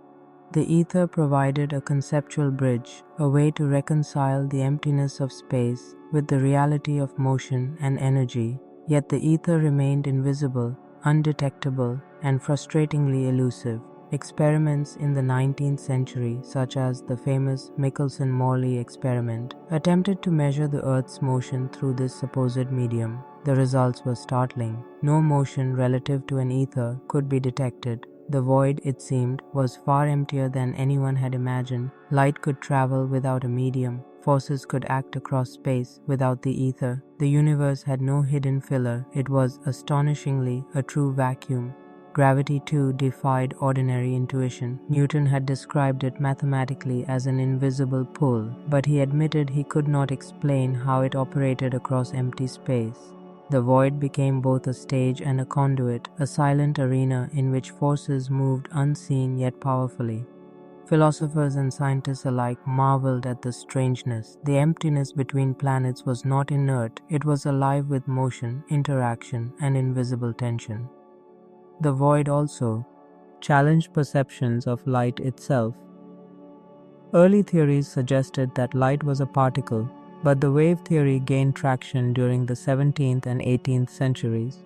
The ether provided a conceptual bridge, a way to reconcile the emptiness of space with the reality of motion and energy. Yet the ether remained invisible, undetectable, and frustratingly elusive. Experiments in the 19th century, such as the famous Michelson-Morley experiment, attempted to measure the Earth's motion through this supposed medium. The results were startling. No motion relative to an ether could be detected. The void, it seemed, was far emptier than anyone had imagined. Light could travel without a medium. Forces could act across space without the ether. The universe had no hidden filler. It was astonishingly a true vacuum. Gravity, too, defied ordinary intuition. Newton had described it mathematically as an invisible pull, but he admitted he could not explain how it operated across empty space. The void became both a stage and a conduit, a silent arena in which forces moved unseen yet powerfully. Philosophers and scientists alike marveled at the strangeness. The emptiness between planets was not inert, it was alive with motion, interaction, and invisible tension. The void also challenged perceptions of light itself. Early theories suggested that light was a particle, but the wave theory gained traction during the 17th and 18th centuries.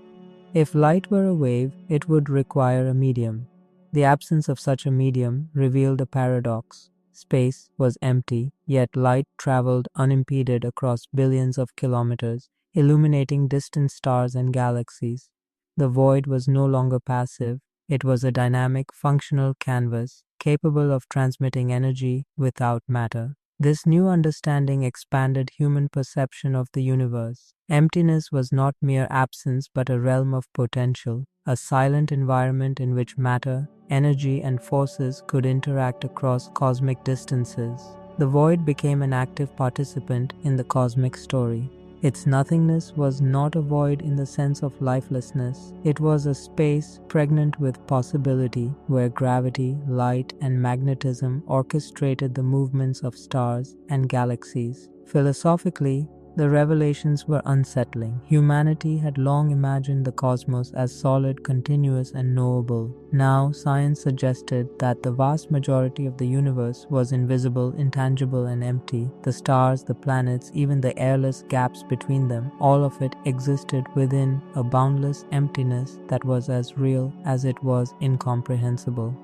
If light were a wave, it would require a medium. The absence of such a medium revealed a paradox. Space was empty, yet light traveled unimpeded across billions of kilometers, illuminating distant stars and galaxies. The void was no longer passive. It was a dynamic, functional canvas, capable of transmitting energy without matter. This new understanding expanded human perception of the universe. Emptiness was not mere absence but a realm of potential, a silent environment in which matter, energy, and forces could interact across cosmic distances. The void became an active participant in the cosmic story. Its nothingness was not a void in the sense of lifelessness. It was a space pregnant with possibility, where gravity, light, and magnetism orchestrated the movements of stars and galaxies. Philosophically, the revelations were unsettling. Humanity had long imagined the cosmos as solid, continuous, and knowable. Now, science suggested that the vast majority of the universe was invisible, intangible, and empty. The stars, the planets, even the airless gaps between them, all of it existed within a boundless emptiness that was as real as it was incomprehensible.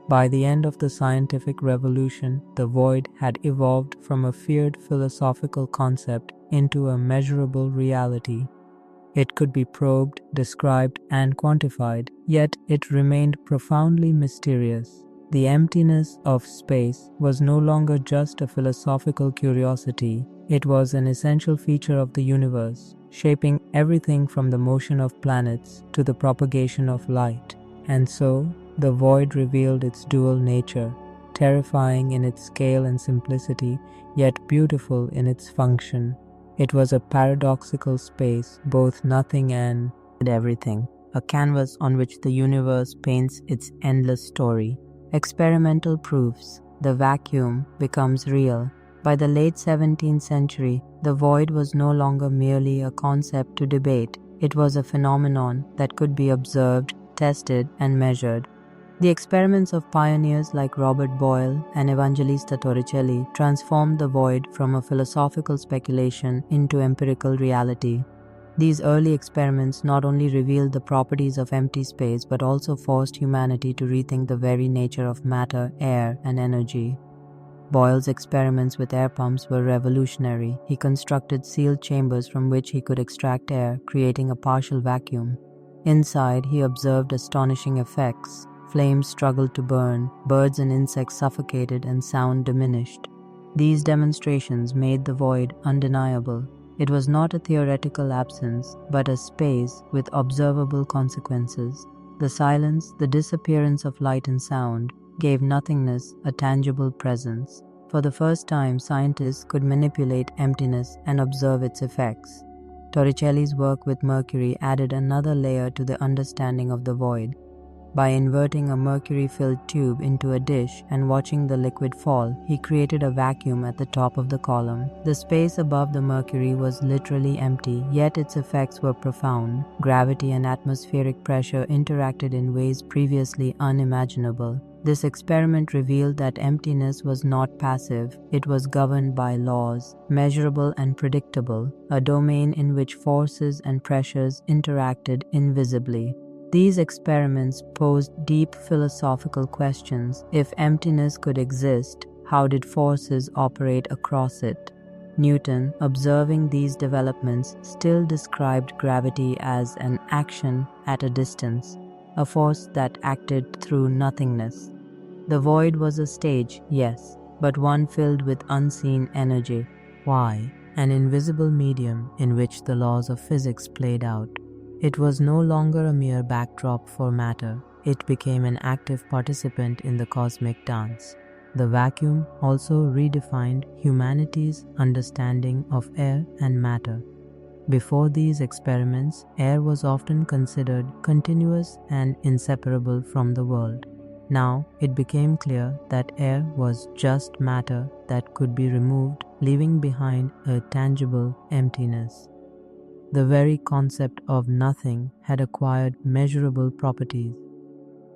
By the end of the scientific revolution, the void had evolved from a feared philosophical concept into a measurable reality. It could be probed, described, and quantified, yet it remained profoundly mysterious. The emptiness of space was no longer just a philosophical curiosity, it was an essential feature of the universe, shaping everything from the motion of planets to the propagation of light. And so, the void revealed its dual nature, terrifying in its scale and simplicity, yet beautiful in its function. It was a paradoxical space, both nothing and everything, a canvas on which the universe paints its endless story. Experimental proofs. The vacuum becomes real. By the late 17th century, the void was no longer merely a concept to debate. It was a phenomenon that could be observed, tested, and measured. The experiments of pioneers like Robert Boyle and Evangelista Torricelli transformed the void from a philosophical speculation into empirical reality. These early experiments not only revealed the properties of empty space but also forced humanity to rethink the very nature of matter, air, and energy. Boyle's experiments with air pumps were revolutionary. He constructed sealed chambers from which he could extract air, creating a partial vacuum. Inside, he observed astonishing effects. Flames struggled to burn, birds and insects suffocated, and sound diminished. These demonstrations made the void undeniable. It was not a theoretical absence, but a space with observable consequences. The silence, the disappearance of light and sound, gave nothingness a tangible presence. For the first time, scientists could manipulate emptiness and observe its effects. Torricelli's work with mercury added another layer to the understanding of the void. By inverting a mercury-filled tube into a dish and watching the liquid fall, he created a vacuum at the top of the column. The space above the mercury was literally empty, yet its effects were profound. Gravity and atmospheric pressure interacted in ways previously unimaginable. This experiment revealed that emptiness was not passive, it was governed by laws, measurable and predictable, a domain in which forces and pressures interacted invisibly. These experiments posed deep philosophical questions. If emptiness could exist, how did forces operate across it? Newton, observing these developments, still described gravity as an action at a distance, a force that acted through nothingness. The void was a stage, yes, but one filled with unseen energy. Why? An invisible medium in which the laws of physics played out. It was no longer a mere backdrop for matter. It became an active participant in the cosmic dance. The vacuum also redefined humanity's understanding of air and matter. Before these experiments, air was often considered continuous and inseparable from the world. Now, it became clear that air was just matter that could be removed, leaving behind a tangible emptiness. The very concept of nothing had acquired measurable properties.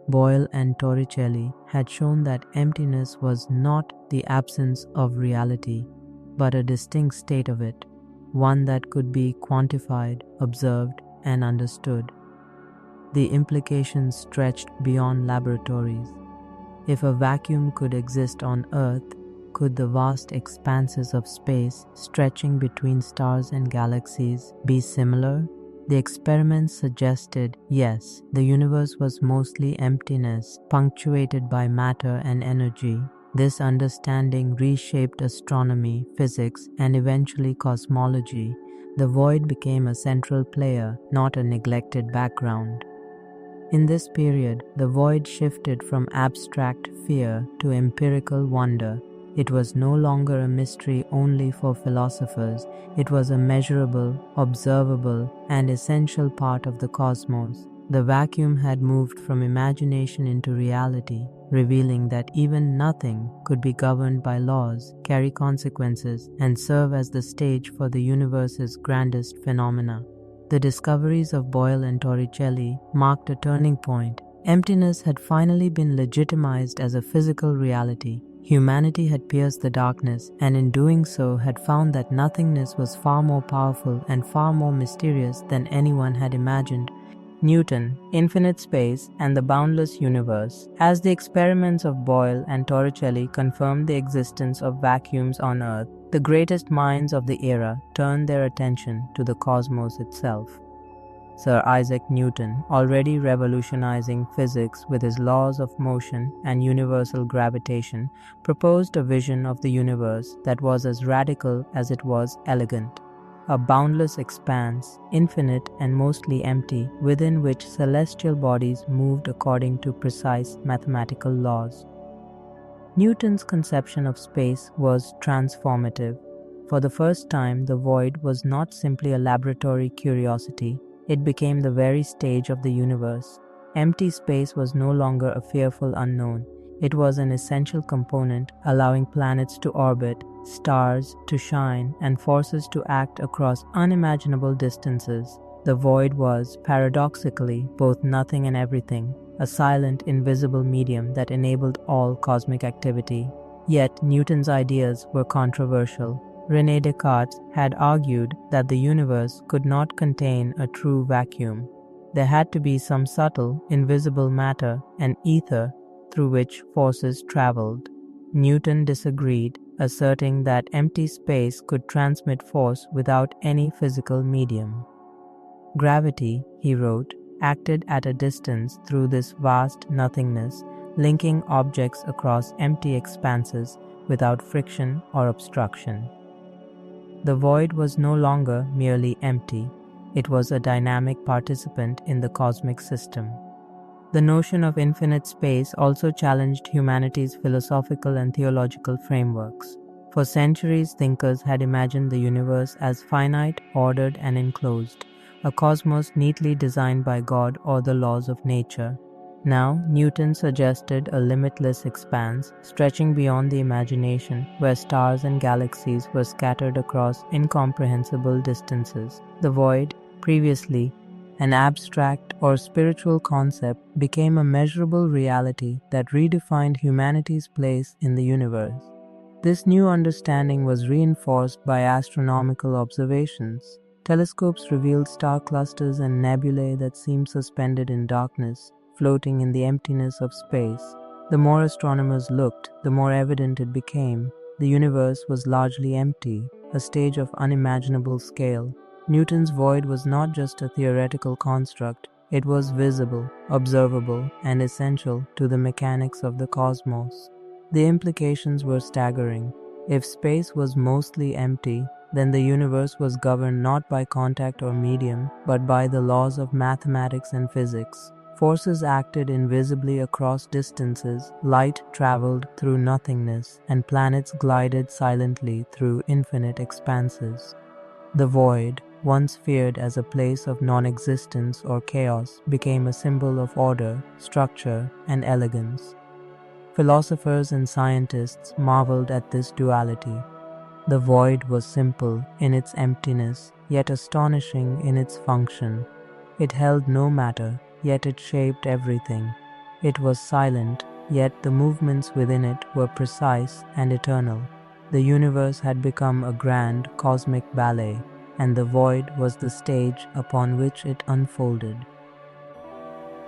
Boyle and Torricelli had shown that emptiness was not the absence of reality, but a distinct state of it, one that could be quantified, observed, and understood. The implications stretched beyond laboratories. If a vacuum could exist on Earth, could the vast expanses of space stretching between stars and galaxies be similar? The experiments suggested yes, the universe was mostly emptiness, punctuated by matter and energy. This understanding reshaped astronomy, physics, and eventually cosmology. The void became a central player, not a neglected background. In this period, the void shifted from abstract fear to empirical wonder. It was no longer a mystery only for philosophers. It was a measurable, observable, and essential part of the cosmos. The vacuum had moved from imagination into reality, revealing that even nothing could be governed by laws, carry consequences, and serve as the stage for the universe's grandest phenomena. The discoveries of Boyle and Torricelli marked a turning point. Emptiness had finally been legitimized as a physical reality. Humanity had pierced the darkness, and in doing so had found that nothingness was far more powerful and far more mysterious than anyone had imagined. Newton, infinite space, and the boundless universe. As the experiments of Boyle and Torricelli confirmed the existence of vacuums on Earth, the greatest minds of the era turned their attention to the cosmos itself. Sir Isaac Newton, already revolutionizing physics with his laws of motion and universal gravitation, proposed a vision of the universe that was as radical as it was elegant. A boundless expanse, infinite and mostly empty, within which celestial bodies moved according to precise mathematical laws. Newton's conception of space was transformative. For the first time, the void was not simply a laboratory curiosity. It became the very stage of the universe. Empty space was no longer a fearful unknown. It was an essential component, allowing planets to orbit, stars to shine, and forces to act across unimaginable distances. The void was, paradoxically, both nothing and everything, a silent, invisible medium that enabled all cosmic activity. Yet Newton's ideas were controversial. René Descartes had argued that the universe could not contain a true vacuum. There had to be some subtle, invisible matter, an ether, through which forces traveled. Newton disagreed, asserting that empty space could transmit force without any physical medium. Gravity, he wrote, acted at a distance through this vast nothingness, linking objects across empty expanses without friction or obstruction. The void was no longer merely empty. It was a dynamic participant in the cosmic system. The notion of infinite space also challenged humanity's philosophical and theological frameworks. For centuries, thinkers had imagined the universe as finite, ordered, and enclosed, a cosmos neatly designed by God or the laws of nature. Now, Newton suggested a limitless expanse, stretching beyond the imagination, where stars and galaxies were scattered across incomprehensible distances. The void, previously an abstract or spiritual concept, became a measurable reality that redefined humanity's place in the universe. This new understanding was reinforced by astronomical observations. Telescopes revealed star clusters and nebulae that seemed suspended in darkness, floating in the emptiness of space. The more astronomers looked, the more evident it became. The universe was largely empty, a stage of unimaginable scale. Newton's void was not just a theoretical construct, it was visible, observable, and essential to the mechanics of the cosmos. The implications were staggering. If space was mostly empty, then the universe was governed not by contact or medium, but by the laws of mathematics and physics. Forces acted invisibly across distances, light traveled through nothingness, and planets glided silently through infinite expanses. The void, once feared as a place of non-existence or chaos, became a symbol of order, structure, and elegance. Philosophers and scientists marveled at this duality. The void was simple in its emptiness, yet astonishing in its function. It held no matter, yet it shaped everything. It was silent, yet the movements within it were precise and eternal. The universe had become a grand cosmic ballet, and the void was the stage upon which it unfolded.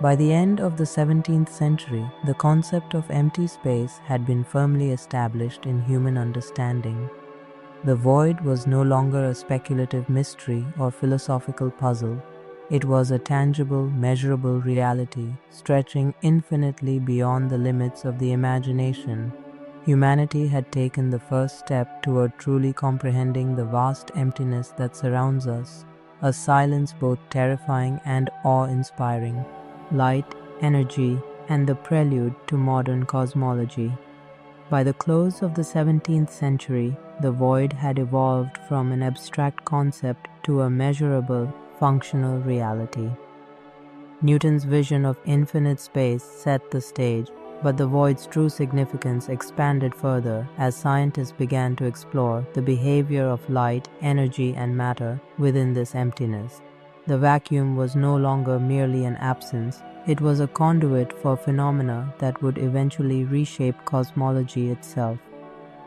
By the end of the 17th century, the concept of empty space had been firmly established in human understanding. The void was no longer a speculative mystery or philosophical puzzle. It was a tangible, measurable reality, stretching infinitely beyond the limits of the imagination. Humanity had taken the first step toward truly comprehending the vast emptiness that surrounds us, a silence both terrifying and awe-inspiring. Light, energy, and the prelude to modern cosmology. By the close of the 17th century, the void had evolved from an abstract concept to a measurable, functional reality. Newton's vision of infinite space set the stage, but the void's true significance expanded further as scientists began to explore the behavior of light, energy, and matter within this emptiness. The vacuum was no longer merely an absence, it was a conduit for phenomena that would eventually reshape cosmology itself.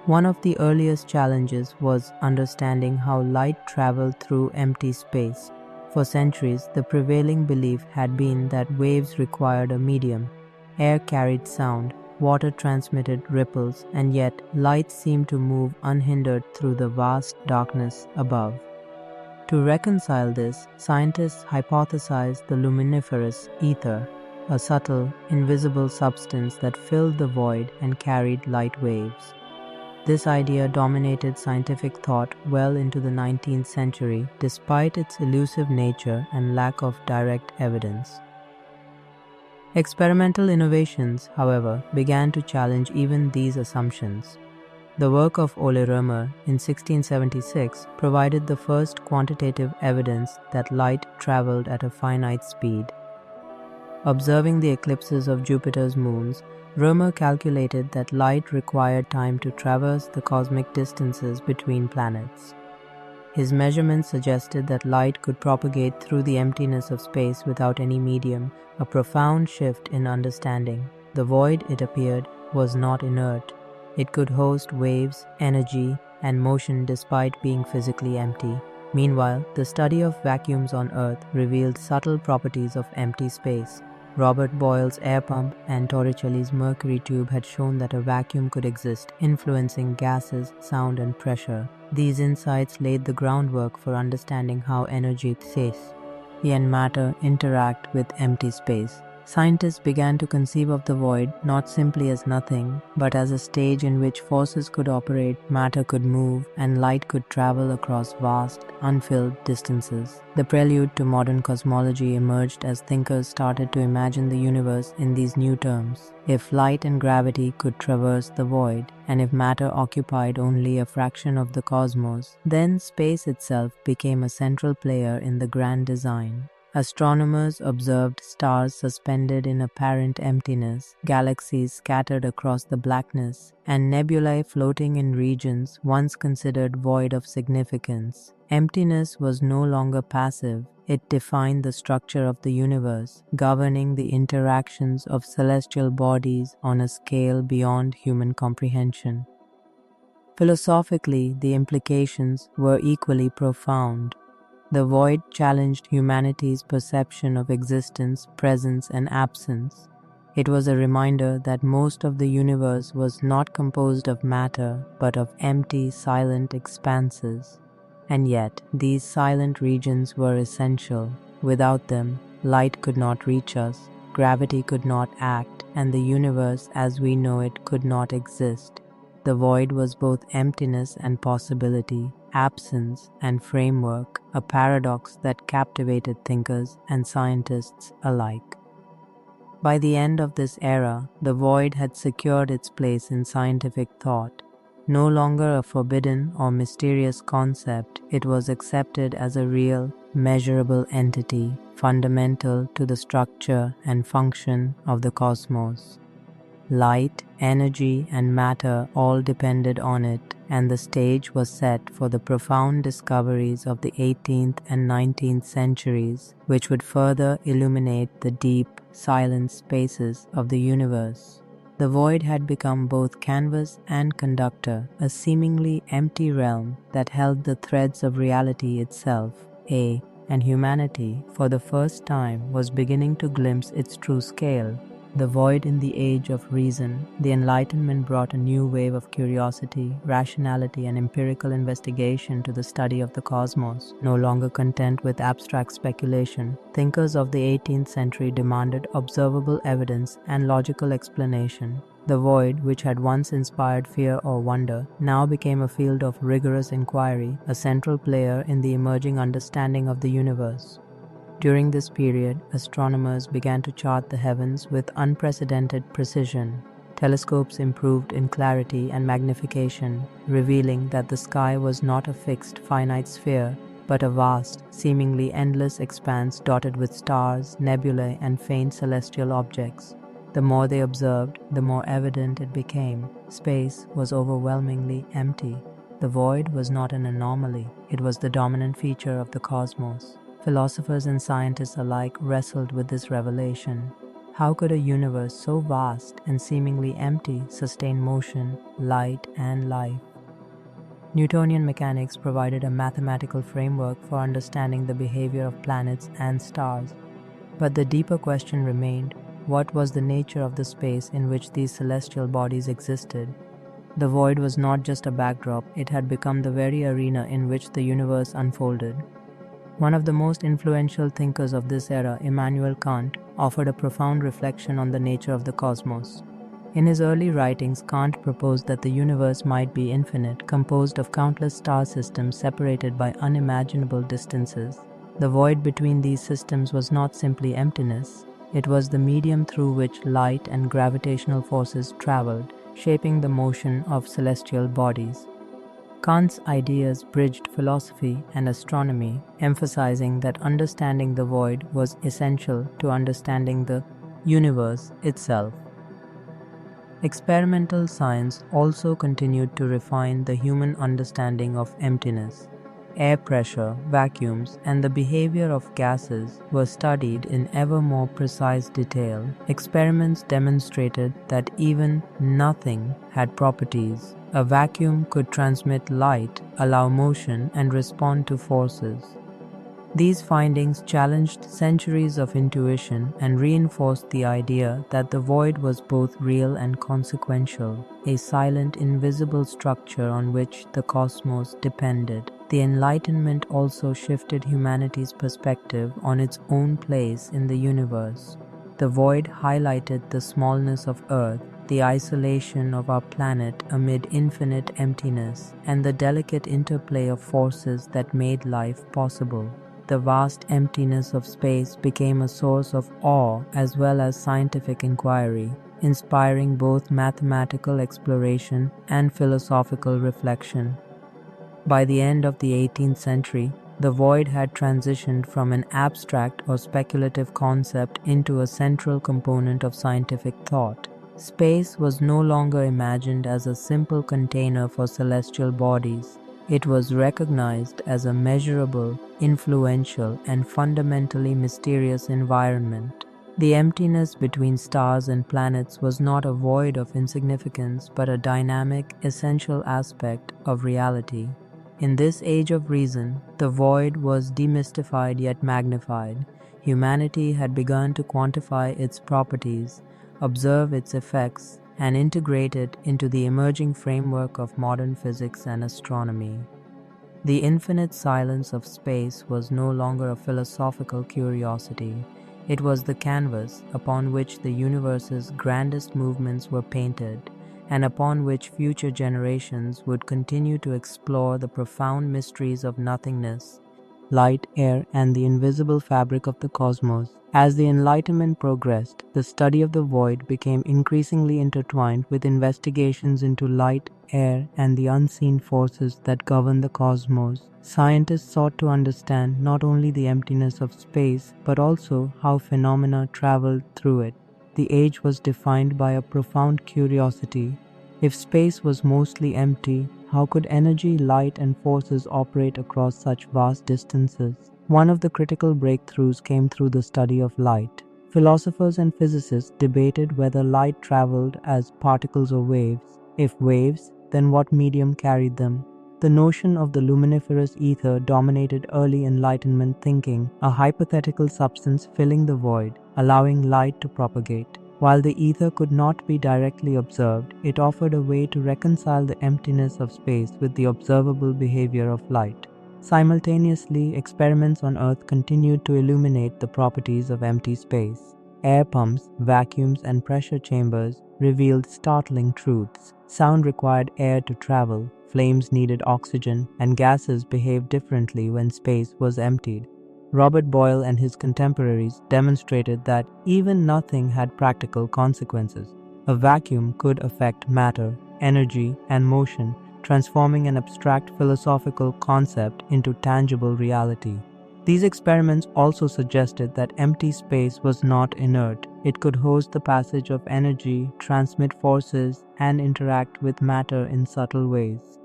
One of the earliest challenges was understanding how light traveled through empty space. For centuries, the prevailing belief had been that waves required a medium. Air carried sound, water transmitted ripples, and yet light seemed to move unhindered through the vast darkness above. To reconcile this, scientists hypothesized the luminiferous ether, a subtle, invisible substance that filled the void and carried light waves. This idea dominated scientific thought well into the 19th century, despite its elusive nature and lack of direct evidence. Experimental innovations, however, began to challenge even these assumptions. The work of Ole Rømer in 1676 provided the first quantitative evidence that light traveled at a finite speed. Observing the eclipses of Jupiter's moons, Rømer calculated that light required time to traverse the cosmic distances between planets. His measurements suggested that light could propagate through the emptiness of space without any medium, a profound shift in understanding. The void, it appeared, was not inert. It could host waves, energy, and motion despite being physically empty. Meanwhile, the study of vacuums on Earth revealed subtle properties of empty space. Robert Boyle's air pump and Torricelli's mercury tube had shown that a vacuum could exist, influencing gases, sound, and pressure. These insights laid the groundwork for understanding how energy, space, and matter interact with empty space. Scientists began to conceive of the void not simply as nothing, but as a stage in which forces could operate, matter could move, and light could travel across vast, unfilled distances. The prelude to modern cosmology emerged as thinkers started to imagine the universe in these new terms. If light and gravity could traverse the void, and if matter occupied only a fraction of the cosmos, then space itself became a central player in the grand design. Astronomers observed stars suspended in apparent emptiness, galaxies scattered across the blackness, and nebulae floating in regions once considered void of significance. Emptiness was no longer passive. It defined the structure of the universe, governing the interactions of celestial bodies on a scale beyond human comprehension. Philosophically, the implications were equally profound. The void challenged humanity's perception of existence, presence, and absence. It was a reminder that most of the universe was not composed of matter, but of empty, silent expanses. And yet, these silent regions were essential. Without them, light could not reach us, gravity could not act, and the universe as we know it could not exist. The void was both emptiness and possibility, absence and framework, a paradox that captivated thinkers and scientists alike. By the end of this era, the void had secured its place in scientific thought. No longer a forbidden or mysterious concept, it was accepted as a real, measurable entity, fundamental to the structure and function of the cosmos. Light, energy, and matter all depended on it, and the stage was set for the profound discoveries of the 18th and 19th centuries, which would further illuminate the deep, silent spaces of the universe. The void had become both canvas and conductor, a seemingly empty realm that held the threads of reality itself, and humanity, for the first time, was beginning to glimpse its true scale. The void in the age of reason, the Enlightenment brought a new wave of curiosity, rationality, and empirical investigation to the study of the cosmos. No longer content with abstract speculation, thinkers of the 18th century demanded observable evidence and logical explanation. The void, which had once inspired fear or wonder, now became a field of rigorous inquiry, a central player in the emerging understanding of the universe. During this period, astronomers began to chart the heavens with unprecedented precision. Telescopes improved in clarity and magnification, revealing that the sky was not a fixed, finite sphere, but a vast, seemingly endless expanse dotted with stars, nebulae, and faint celestial objects. The more they observed, the more evident it became. Space was overwhelmingly empty. The void was not an anomaly, it was the dominant feature of the cosmos. Philosophers and scientists alike wrestled with this revelation. How could a universe so vast and seemingly empty sustain motion, light, and life? Newtonian mechanics provided a mathematical framework for understanding the behavior of planets and stars. But the deeper question remained: what was the nature of the space in which these celestial bodies existed? The void was not just a backdrop, it had become the very arena in which the universe unfolded. One of the most influential thinkers of this era, Immanuel Kant, offered a profound reflection on the nature of the cosmos. In his early writings, Kant proposed that the universe might be infinite, composed of countless star systems separated by unimaginable distances. The void between these systems was not simply emptiness, it was the medium through which light and gravitational forces traveled, shaping the motion of celestial bodies. Kant's ideas bridged philosophy and astronomy, emphasizing that understanding the void was essential to understanding the universe itself. Experimental science also continued to refine the human understanding of emptiness. Air pressure, vacuums, and the behavior of gases were studied in ever more precise detail. Experiments demonstrated that even nothing had properties. A vacuum could transmit light, allow motion, and respond to forces. These findings challenged centuries of intuition and reinforced the idea that the void was both real and consequential, a silent, invisible structure on which the cosmos depended. The Enlightenment also shifted humanity's perspective on its own place in the universe. The void highlighted the smallness of Earth, the isolation of our planet amid infinite emptiness, and the delicate interplay of forces that made life possible. The vast emptiness of space became a source of awe as well as scientific inquiry, inspiring both mathematical exploration and philosophical reflection. By the end of the 18th century, the void had transitioned from an abstract or speculative concept into a central component of scientific thought. Space was no longer imagined as a simple container for celestial bodies. It was recognized as a measurable, influential, and fundamentally mysterious environment. The emptiness between stars and planets was not a void of insignificance, but a dynamic, essential aspect of reality. In this age of reason, the void was demystified yet magnified. Humanity had begun to quantify its properties, observe its effects, and integrate it into the emerging framework of modern physics and astronomy. The infinite silence of space was no longer a philosophical curiosity. It was the canvas upon which the universe's grandest movements were painted, and upon which future generations would continue to explore the profound mysteries of nothingness, light, air, and the invisible fabric of the cosmos. As the Enlightenment progressed, the study of the void became increasingly intertwined with investigations into light, air, and the unseen forces that govern the cosmos. Scientists sought to understand not only the emptiness of space, but also how phenomena traveled through it. The age was defined by a profound curiosity. If space was mostly empty, how could energy, light, and forces operate across such vast distances? One of the critical breakthroughs came through the study of light. Philosophers and physicists debated whether light traveled as particles or waves. If waves, then what medium carried them? The notion of the luminiferous ether dominated early Enlightenment thinking, a hypothetical substance filling the void, allowing light to propagate. While the ether could not be directly observed, it offered a way to reconcile the emptiness of space with the observable behavior of light. Simultaneously, experiments on Earth continued to illuminate the properties of empty space. Air pumps, vacuums, and pressure chambers revealed startling truths. Sound required air to travel, flames needed oxygen, and gases behaved differently when space was emptied. Robert Boyle and his contemporaries demonstrated that even nothing had practical consequences. A vacuum could affect matter, energy, and motion, transforming an abstract philosophical concept into tangible reality. These experiments also suggested that empty space was not inert. It could host the passage of energy, transmit forces, and interact with matter in subtle ways.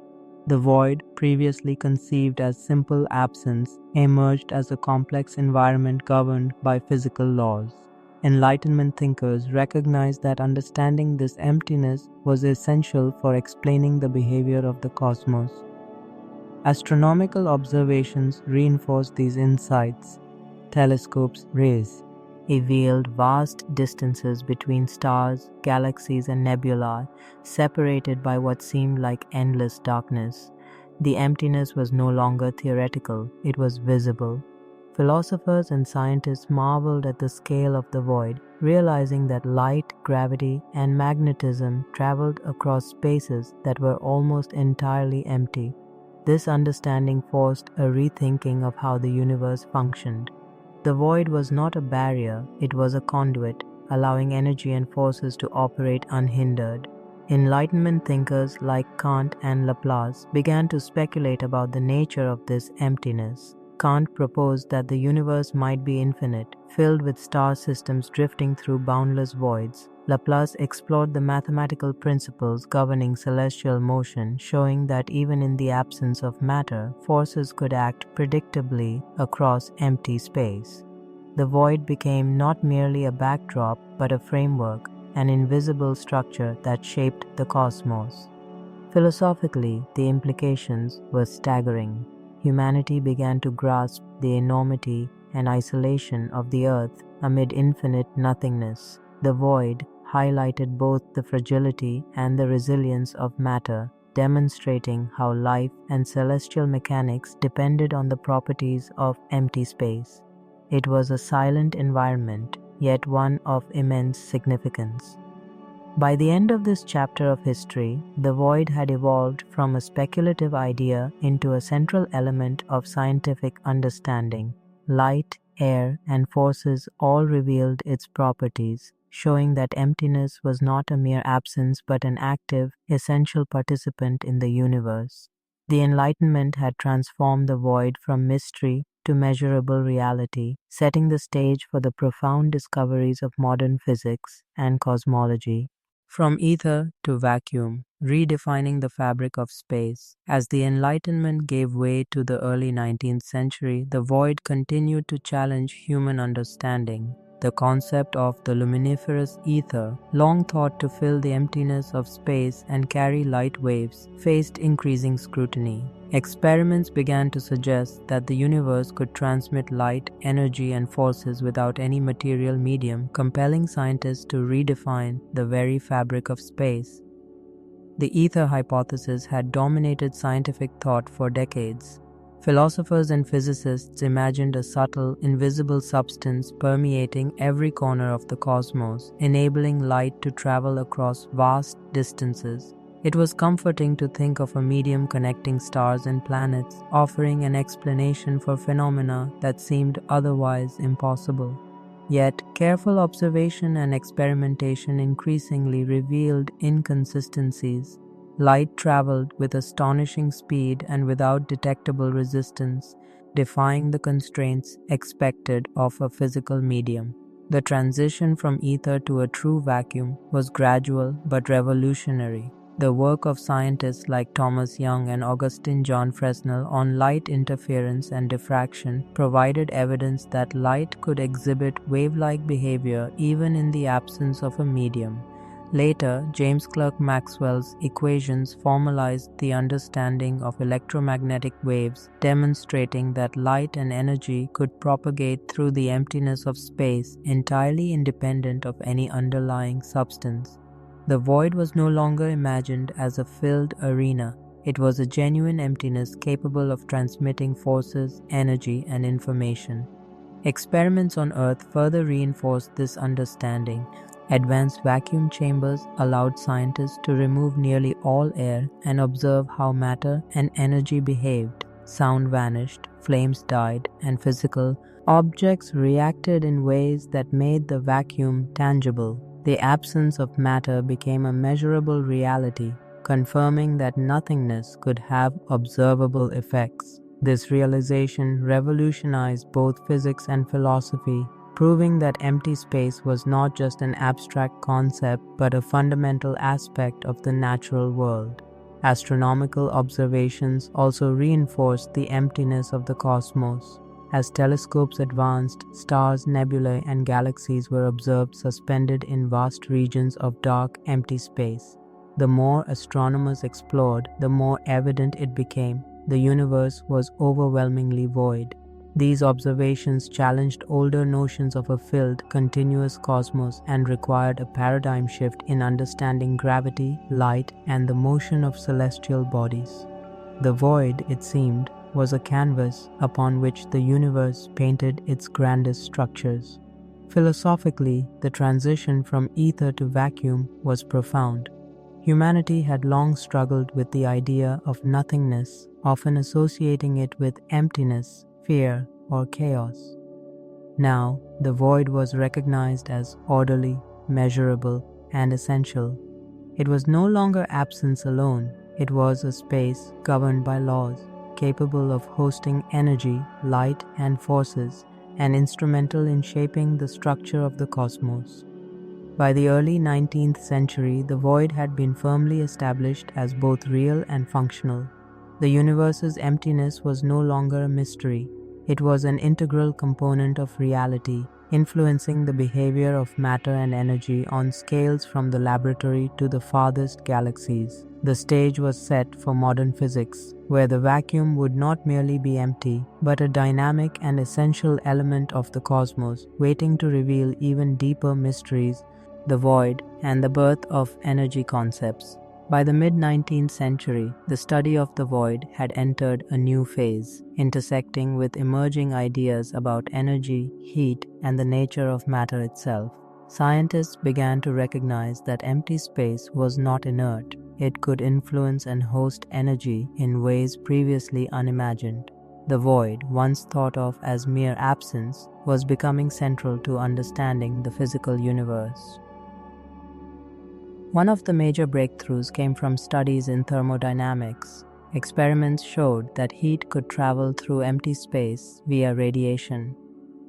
The void, previously conceived as simple absence, emerged as a complex environment governed by physical laws. Enlightenment thinkers recognized that understanding this emptiness was essential for explaining the behavior of the cosmos. Astronomical observations reinforced these insights. Telescopes' rays revealed vast distances between stars, galaxies, and nebulae, separated by what seemed like endless darkness. The emptiness was no longer theoretical, it was visible. Philosophers and scientists marveled at the scale of the void, realizing that light, gravity, and magnetism traveled across spaces that were almost entirely empty. This understanding forced a rethinking of how the universe functioned. The void was not a barrier, it was a conduit, allowing energy and forces to operate unhindered. Enlightenment thinkers like Kant and Laplace began to speculate about the nature of this emptiness. Kant proposed that the universe might be infinite, filled with star systems drifting through boundless voids. Laplace explored the mathematical principles governing celestial motion, showing that even in the absence of matter, forces could act predictably across empty space. The void became not merely a backdrop, but a framework, an invisible structure that shaped the cosmos. Philosophically, the implications were staggering. Humanity began to grasp the enormity and isolation of the earth amid infinite nothingness. The void highlighted both the fragility and the resilience of matter, demonstrating how life and celestial mechanics depended on the properties of empty space. It was a silent environment, yet one of immense significance. By the end of this chapter of history, the void had evolved from a speculative idea into a central element of scientific understanding. Light, air, and forces all revealed its properties, showing that emptiness was not a mere absence but an active, essential participant in the universe. The Enlightenment had transformed the void from mystery to measurable reality, setting the stage for the profound discoveries of modern physics and cosmology. From ether to vacuum, redefining the fabric of space. As the Enlightenment gave way to the early 19th century, the void continued to challenge human understanding. The concept of the luminiferous ether, long thought to fill the emptiness of space and carry light waves, faced increasing scrutiny. Experiments began to suggest that the universe could transmit light, energy, and forces without any material medium, compelling scientists to redefine the very fabric of space. The ether hypothesis had dominated scientific thought for decades. Philosophers and physicists imagined a subtle, invisible substance permeating every corner of the cosmos, enabling light to travel across vast distances. It was comforting to think of a medium connecting stars and planets, offering an explanation for phenomena that seemed otherwise impossible. Yet, careful observation and experimentation increasingly revealed inconsistencies. Light traveled with astonishing speed and without detectable resistance, defying the constraints expected of a physical medium. The transition from ether to a true vacuum was gradual but revolutionary. The work of scientists like Thomas Young and Augustin John Fresnel on light interference and diffraction provided evidence that light could exhibit wave-like behavior even in the absence of a medium. Later, James Clerk Maxwell's equations formalized the understanding of electromagnetic waves, demonstrating that light and energy could propagate through the emptiness of space entirely independent of any underlying substance. The void was no longer imagined as a filled arena. It was a genuine emptiness capable of transmitting forces, energy, and information. Experiments on Earth further reinforced this understanding. Advanced vacuum chambers allowed scientists to remove nearly all air and observe how matter and energy behaved. Sound vanished, flames died, and physical objects reacted in ways that made the vacuum tangible. The absence of matter became a measurable reality, confirming that nothingness could have observable effects. This realization revolutionized both physics and philosophy, proving that empty space was not just an abstract concept but a fundamental aspect of the natural world. Astronomical observations also reinforced the emptiness of the cosmos. As telescopes advanced, stars, nebulae, and galaxies were observed suspended in vast regions of dark, empty space. The more astronomers explored, the more evident it became the universe was overwhelmingly void. These observations challenged older notions of a filled, continuous cosmos and required a paradigm shift in understanding gravity, light, and the motion of celestial bodies. The void, it seemed, was a canvas upon which the universe painted its grandest structures. Philosophically, the transition from ether to vacuum was profound. Humanity had long struggled with the idea of nothingness, often associating it with emptiness, fear, or chaos. Now, the void was recognized as orderly, measurable, and essential. It was no longer absence alone, it was a space governed by laws, capable of hosting energy, light, and forces, and instrumental in shaping the structure of the cosmos. By the early 19th century, the void had been firmly established as both real and functional. The universe's emptiness was no longer a mystery. It was an integral component of reality, influencing the behavior of matter and energy on scales from the laboratory to the farthest galaxies. The stage was set for modern physics, where the vacuum would not merely be empty, but a dynamic and essential element of the cosmos, waiting to reveal even deeper mysteries, the void, and the birth of energy concepts. By the mid-19th century, the study of the void had entered a new phase, intersecting with emerging ideas about energy, heat, and the nature of matter itself. Scientists began to recognize that empty space was not inert. It could influence and host energy in ways previously unimagined. The void, once thought of as mere absence, was becoming central to understanding the physical universe. One of the major breakthroughs came from studies in thermodynamics. Experiments showed that heat could travel through empty space via radiation.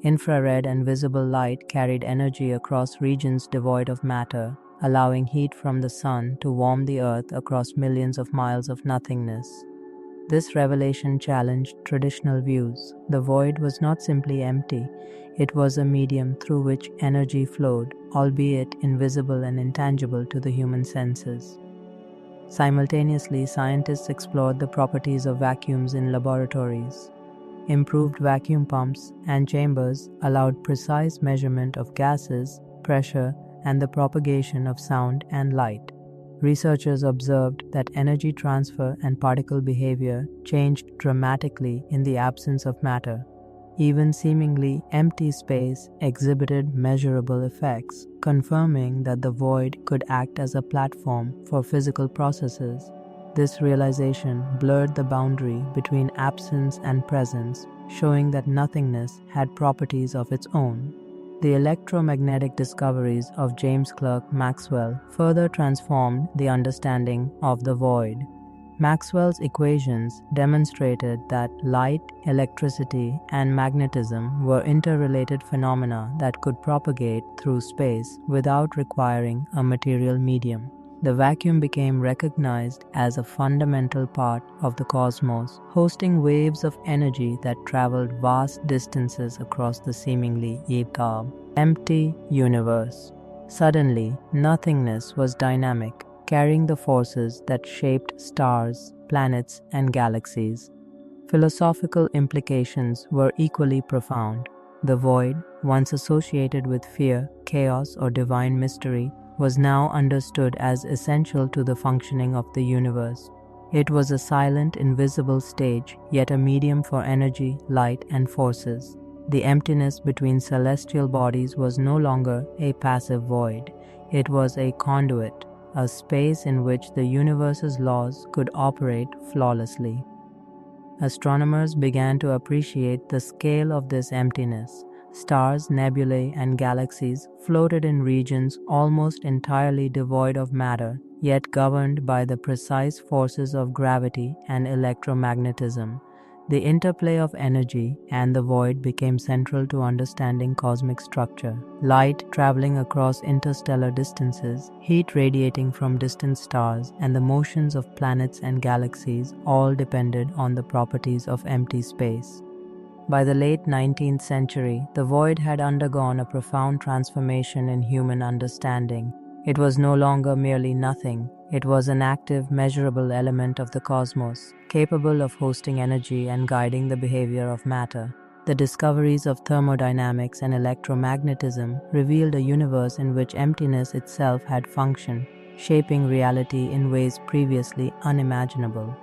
Infrared and visible light carried energy across regions devoid of matter, allowing heat from the sun to warm the earth across millions of miles of nothingness. This revelation challenged traditional views. The void was not simply empty, it was a medium through which energy flowed, albeit invisible and intangible to the human senses. Simultaneously, scientists explored the properties of vacuums in laboratories. Improved vacuum pumps and chambers allowed precise measurement of gases, pressure, and the propagation of sound and light. Researchers observed that energy transfer and particle behavior changed dramatically in the absence of matter. Even seemingly empty space exhibited measurable effects, confirming that the void could act as a platform for physical processes. This realization blurred the boundary between absence and presence, showing that nothingness had properties of its own. The electromagnetic discoveries of James Clerk Maxwell further transformed the understanding of the void. Maxwell's equations demonstrated that light, electricity, and magnetism were interrelated phenomena that could propagate through space without requiring a material medium. The vacuum became recognized as a fundamental part of the cosmos, hosting waves of energy that traveled vast distances across the seemingly empty universe. Suddenly, nothingness was dynamic, carrying the forces that shaped stars, planets, and galaxies. Philosophical implications were equally profound. The void, once associated with fear, chaos, or divine mystery, was now understood as essential to the functioning of the universe. It was a silent, invisible stage, yet a medium for energy, light, and forces. The emptiness between celestial bodies was no longer a passive void. It was a conduit, a space in which the universe's laws could operate flawlessly. Astronomers began to appreciate the scale of this emptiness. Stars, nebulae, and galaxies floated in regions almost entirely devoid of matter, yet governed by the precise forces of gravity and electromagnetism. The interplay of energy and the void became central to understanding cosmic structure. Light traveling across interstellar distances, heat radiating from distant stars, and the motions of planets and galaxies all depended on the properties of empty space. By the late 19th century, the void had undergone a profound transformation in human understanding. It was no longer merely nothing. It was an active, measurable element of the cosmos, capable of hosting energy and guiding the behavior of matter. The discoveries of thermodynamics and electromagnetism revealed a universe in which emptiness itself had function, shaping reality in ways previously unimaginable.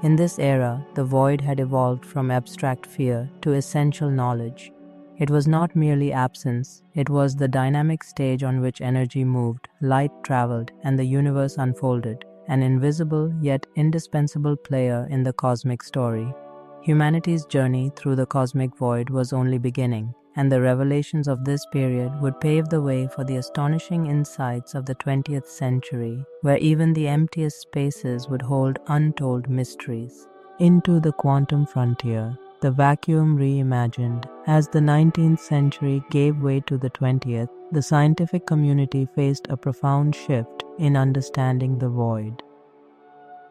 In this era, the void had evolved from abstract fear to essential knowledge. It was not merely absence, it was the dynamic stage on which energy moved, light traveled, and the universe unfolded, an invisible yet indispensable player in the cosmic story. Humanity's journey through the cosmic void was only beginning, and the revelations of this period would pave the way for the astonishing insights of the 20th century, where even the emptiest spaces would hold untold mysteries. Into the quantum frontier, the vacuum reimagined. As the 19th century gave way to the 20th, the scientific community faced a profound shift in understanding the void.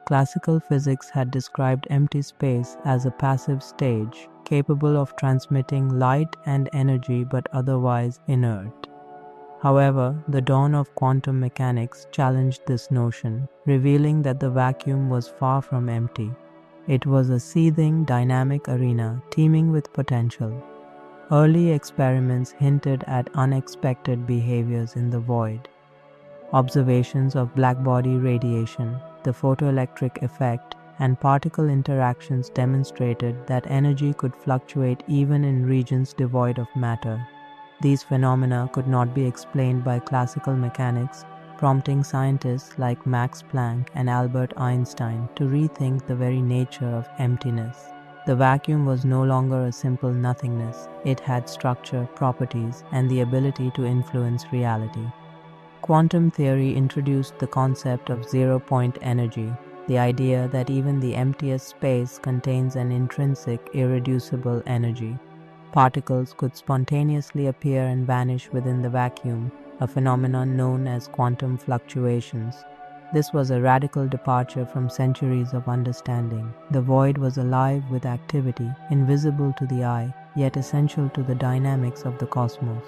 Classical physics had described empty space as a passive stage, capable of transmitting light and energy but otherwise inert. However, the dawn of quantum mechanics challenged this notion, revealing that the vacuum was far from empty. It was a seething, dynamic arena teeming with potential. Early experiments hinted at unexpected behaviors in the void. Observations of blackbody radiation, the photoelectric effect, and particle interactions demonstrated that energy could fluctuate even in regions devoid of matter. These phenomena could not be explained by classical mechanics, prompting scientists like Max Planck and Albert Einstein to rethink the very nature of emptiness. The vacuum was no longer a simple nothingness. It had structure, properties, and the ability to influence reality. Quantum theory introduced the concept of zero-point energy, the idea that even the emptiest space contains an intrinsic, irreducible energy. Particles could spontaneously appear and vanish within the vacuum, a phenomenon known as quantum fluctuations. This was a radical departure from centuries of understanding. The void was alive with activity, invisible to the eye, yet essential to the dynamics of the cosmos.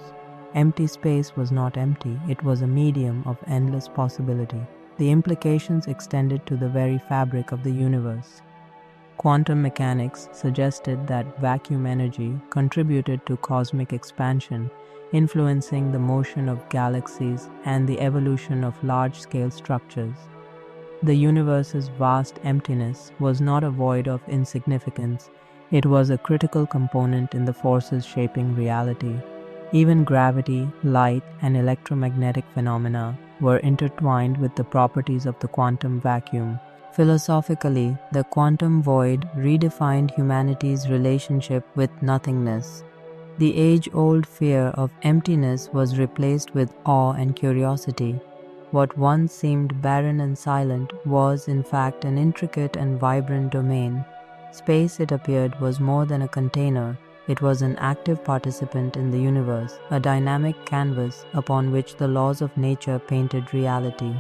Empty space was not empty, it was a medium of endless possibility. the implications extended to the very fabric of the universe. Quantum mechanics suggested that vacuum energy contributed to cosmic expansion, influencing the motion of galaxies and the evolution of large-scale structures. The universe's vast emptiness was not a void of insignificance, it was a critical component in the forces shaping reality. Even gravity, light, and electromagnetic phenomena were intertwined with the properties of the quantum vacuum. Philosophically, the quantum void redefined humanity's relationship with nothingness. The age-old fear of emptiness was replaced with awe and curiosity. What once seemed barren and silent was, in fact, an intricate and vibrant domain. Space, it appeared, was more than a container. It was an active participant in the universe, a dynamic canvas upon which the laws of nature painted reality.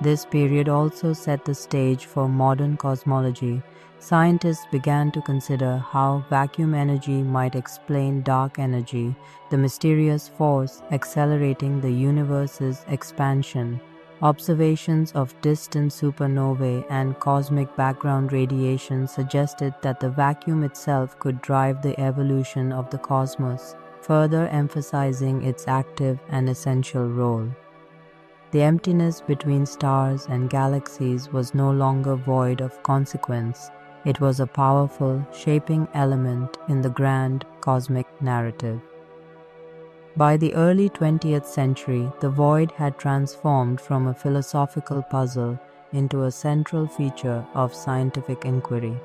This period also set the stage for modern cosmology. Scientists began to consider how vacuum energy might explain dark energy, the mysterious force accelerating the universe's expansion. Observations of distant supernovae and cosmic background radiation suggested that the vacuum itself could drive the evolution of the cosmos, further emphasizing its active and essential role. The emptiness between stars and galaxies was no longer void of consequence. It was a powerful, shaping element in the grand cosmic narrative. By the early 20th century, the void had transformed from a philosophical puzzle into a central feature of scientific inquiry.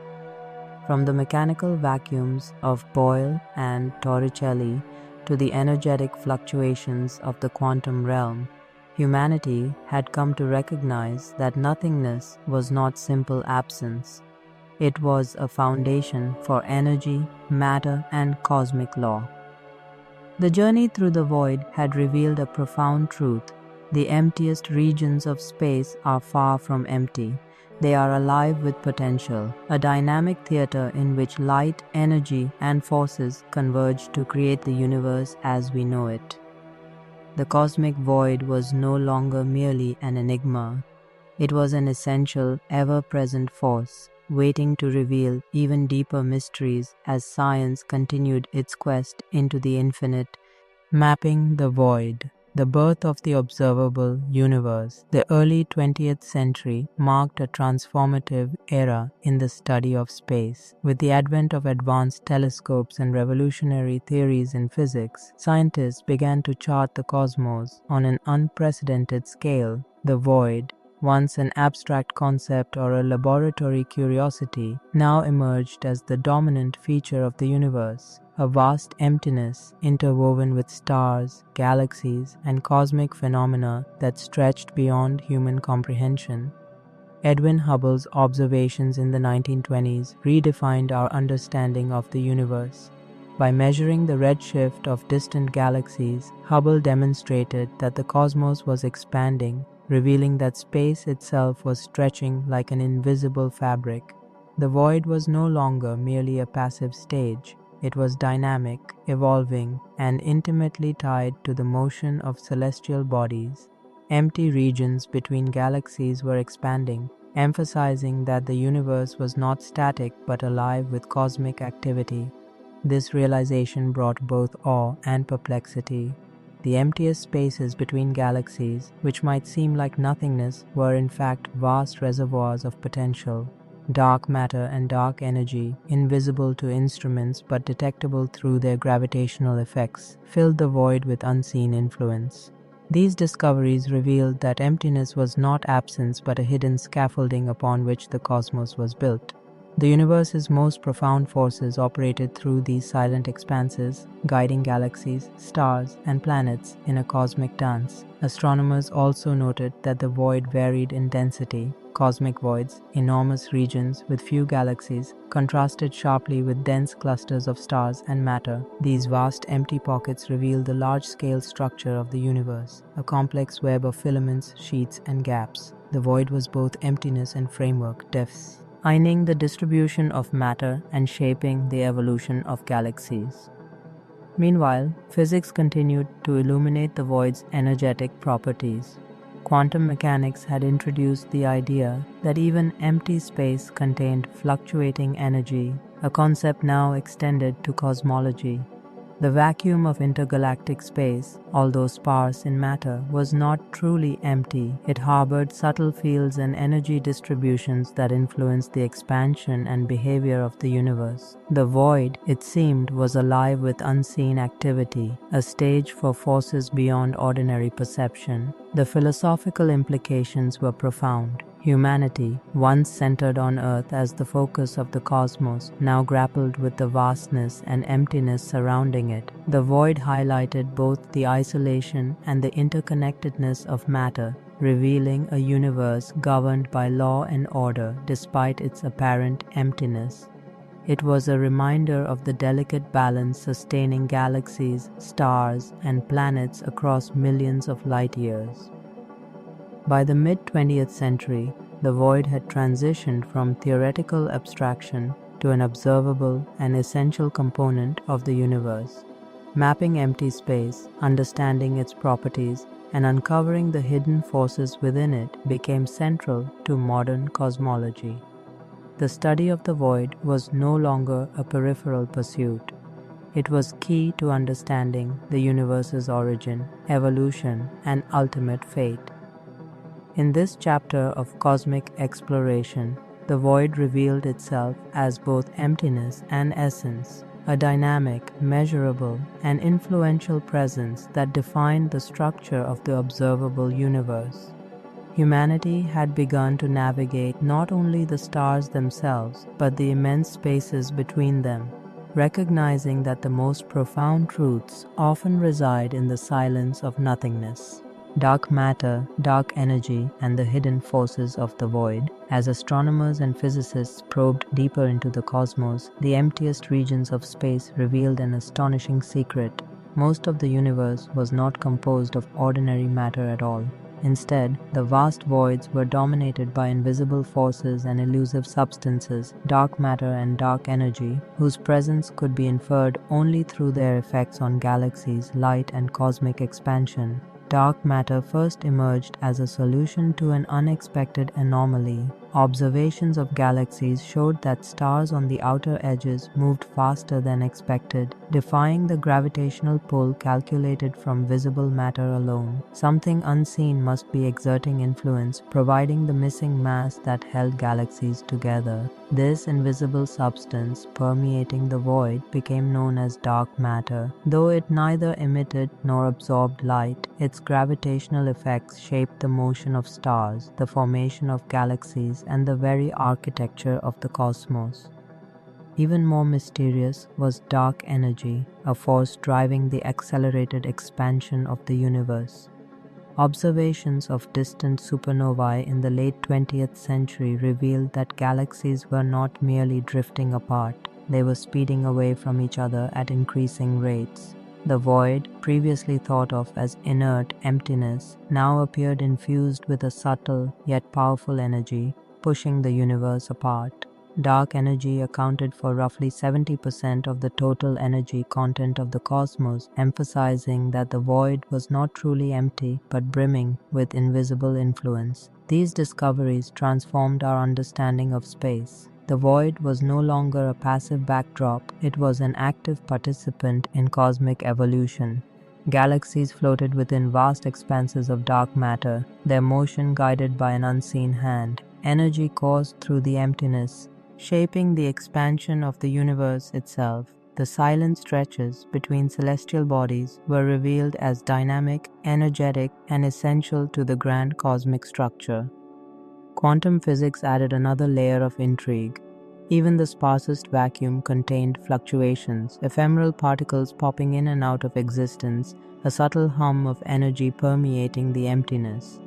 From the mechanical vacuums of Boyle and Torricelli to the energetic fluctuations of the quantum realm, humanity had come to recognize that nothingness was not simple absence. It was a foundation for energy, matter, and cosmic law. The journey through the void had revealed a profound truth. The emptiest regions of space are far from empty. They are alive with potential, a dynamic theater in which light, energy, and forces converge to create the universe as we know it. The cosmic void was no longer merely an enigma. It was an essential, ever-present force, waiting to reveal even deeper mysteries as science continued its quest into the infinite. Mapping the void. The birth of the observable universe. The early 20th century marked a transformative era in the study of space. With the advent of advanced telescopes and revolutionary theories in physics, scientists began to chart the cosmos on an unprecedented scale. The void, once an abstract concept or a laboratory curiosity, now emerged as the dominant feature of the universe. A vast emptiness interwoven with stars, galaxies, and cosmic phenomena that stretched beyond human comprehension. Edwin Hubble's observations in the 1920s redefined our understanding of the universe. By measuring the redshift of distant galaxies, Hubble demonstrated that the cosmos was expanding, revealing that space itself was stretching like an invisible fabric. The void was no longer merely a passive stage. It was dynamic, evolving, and intimately tied to the motion of celestial bodies. Empty regions between galaxies were expanding, emphasizing that the universe was not static but alive with cosmic activity. This realization brought both awe and perplexity. The emptiest spaces between galaxies, which might seem like nothingness, were in fact vast reservoirs of potential. Dark matter and dark energy, invisible to instruments but detectable through their gravitational effects, filled the void with unseen influence. These discoveries revealed that emptiness was not absence but a hidden scaffolding upon which the cosmos was built. The universe's most profound forces operated through these silent expanses, guiding galaxies, stars, and planets in a cosmic dance. Astronomers also noted that the void varied in density. Cosmic voids, enormous regions with few galaxies, contrasted sharply with dense clusters of stars and matter. These vast empty pockets revealed the large-scale structure of the universe, a complex web of filaments, sheets, and gaps. The void was both emptiness and framework, defining the distribution of matter and shaping the evolution of galaxies. Meanwhile, physics continued to illuminate the void's energetic properties. Quantum mechanics had introduced the idea that even empty space contained fluctuating energy, a concept now extended to cosmology. The vacuum of intergalactic space, although sparse in matter, was not truly empty. It harbored subtle fields and energy distributions that influenced the expansion and behavior of the universe. The void, it seemed, was alive with unseen activity, a stage for forces beyond ordinary perception. The philosophical implications were profound. Humanity, once centered on Earth as the focus of the cosmos, now grappled with the vastness and emptiness surrounding it. The void highlighted both the isolation and the interconnectedness of matter, revealing a universe governed by law and order despite its apparent emptiness. It was a reminder of the delicate balance sustaining galaxies, stars, and planets across millions of light years. By the mid-20th century, the void had transitioned from theoretical abstraction to an observable and essential component of the universe. Mapping empty space, understanding its properties, and uncovering the hidden forces within it became central to modern cosmology. The study of the void was no longer a peripheral pursuit. It was key to understanding the universe's origin, evolution, and ultimate fate. In this chapter of cosmic exploration, the void revealed itself as both emptiness and essence, a dynamic, measurable, and influential presence that defined the structure of the observable universe. Humanity had begun to navigate not only the stars themselves, but the immense spaces between them, recognizing that the most profound truths often reside in the silence of nothingness. Dark matter, dark energy, and the hidden forces of the void. As astronomers and physicists probed deeper into the cosmos, the emptiest regions of space revealed an astonishing secret. Most of the universe was not composed of ordinary matter at all. Instead, the vast voids were dominated by invisible forces and elusive substances, dark matter and dark energy, whose presence could be inferred only through their effects on galaxies, light, and cosmic expansion. Dark matter first emerged as a solution to an unexpected anomaly. Observations of galaxies showed that stars on the outer edges moved faster than expected, defying the gravitational pull calculated from visible matter alone. Something unseen must be exerting influence, providing the missing mass that held galaxies together. This invisible substance permeating the void became known as dark matter. Though it neither emitted nor absorbed light, its gravitational effects shaped the motion of stars, the formation of galaxies, and the very architecture of the cosmos. Even more mysterious was dark energy, a force driving the accelerated expansion of the universe. Observations of distant supernovae in the late 20th century revealed that galaxies were not merely drifting apart, they were speeding away from each other at increasing rates. The void, previously thought of as inert emptiness, now appeared infused with a subtle yet powerful energy, pushing the universe apart. Dark energy accounted for roughly 70% of the total energy content of the cosmos, emphasizing that the void was not truly empty but brimming with invisible influence. These discoveries transformed our understanding of space. The void was no longer a passive backdrop, it was an active participant in cosmic evolution. Galaxies floated within vast expanses of dark matter, their motion guided by an unseen hand. Energy coursed through the emptiness, shaping the expansion of the universe itself. The silent stretches between celestial bodies were revealed as dynamic, energetic, and essential to the grand cosmic structure. Quantum physics added another layer of intrigue. Even the sparsest vacuum contained fluctuations, ephemeral particles popping in and out of existence, a subtle hum of energy permeating the emptiness.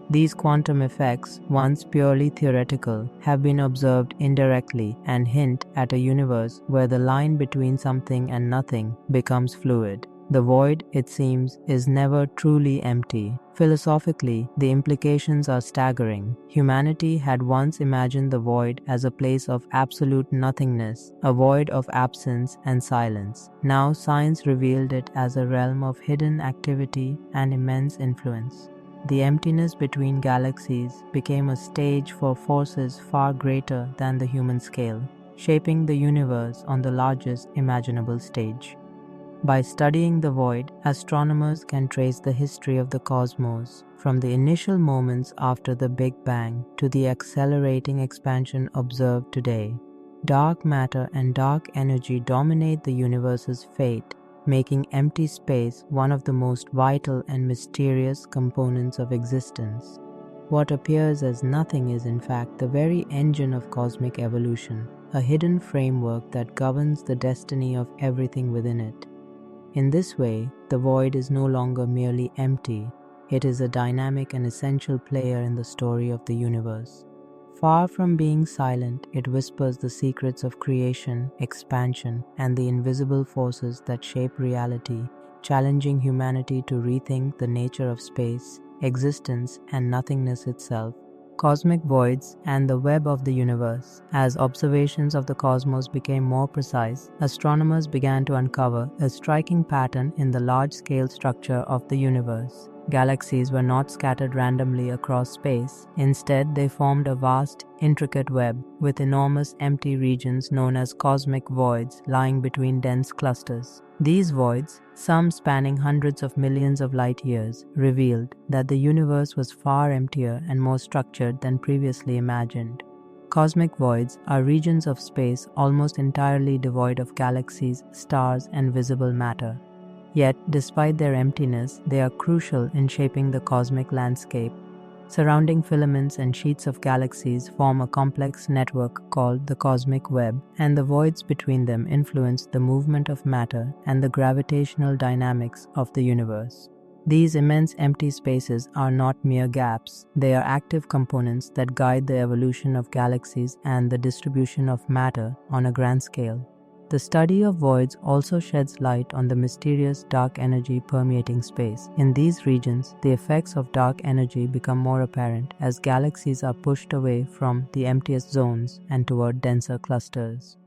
These quantum effects, once purely theoretical, have been observed indirectly and hint at a universe where the line between something and nothing becomes fluid. The void, it seems, is never truly empty. Philosophically, the implications are staggering. Humanity had once imagined the void as a place of absolute nothingness, a void of absence and silence. Now science revealed it as a realm of hidden activity and immense influence. the emptiness between galaxies became a stage for forces far greater than the human scale, shaping the universe on the largest imaginable stage. By studying the void, astronomers can trace the history of the cosmos, from the initial moments after the Big Bang to the accelerating expansion observed today. Dark matter and dark energy dominate the universe's fate, making empty space one of the most vital and mysterious components of existence. What appears as nothing is in fact the very engine of cosmic evolution, a hidden framework that governs the destiny of everything within it. In this way, the void is no longer merely empty, it is a dynamic and essential player in the story of the universe. Far from being silent, it whispers the secrets of creation, expansion, and the invisible forces that shape reality, challenging humanity to rethink the nature of space, existence, and nothingness itself. Cosmic voids and the web of the universe. As observations of the cosmos became more precise, astronomers began to uncover a striking pattern in the large-scale structure of the universe. Galaxies were not scattered randomly across space. Instead, they formed a vast, intricate web with enormous empty regions known as cosmic voids lying between dense clusters. These voids, some spanning hundreds of millions of light years, revealed that the universe was far emptier and more structured than previously imagined. Cosmic voids are regions of space almost entirely devoid of galaxies, stars, and visible matter. Yet, despite their emptiness, they are crucial in shaping the cosmic landscape. Surrounding filaments and sheets of galaxies form a complex network called the cosmic web, and the voids between them influence the movement of matter and the gravitational dynamics of the universe. These immense empty spaces are not mere gaps, they are active components that guide the evolution of galaxies and the distribution of matter on a grand scale. The study of voids also sheds light on the mysterious dark energy permeating space. In these regions, the effects of dark energy become more apparent as galaxies are pushed away from the emptiest zones and toward denser clusters.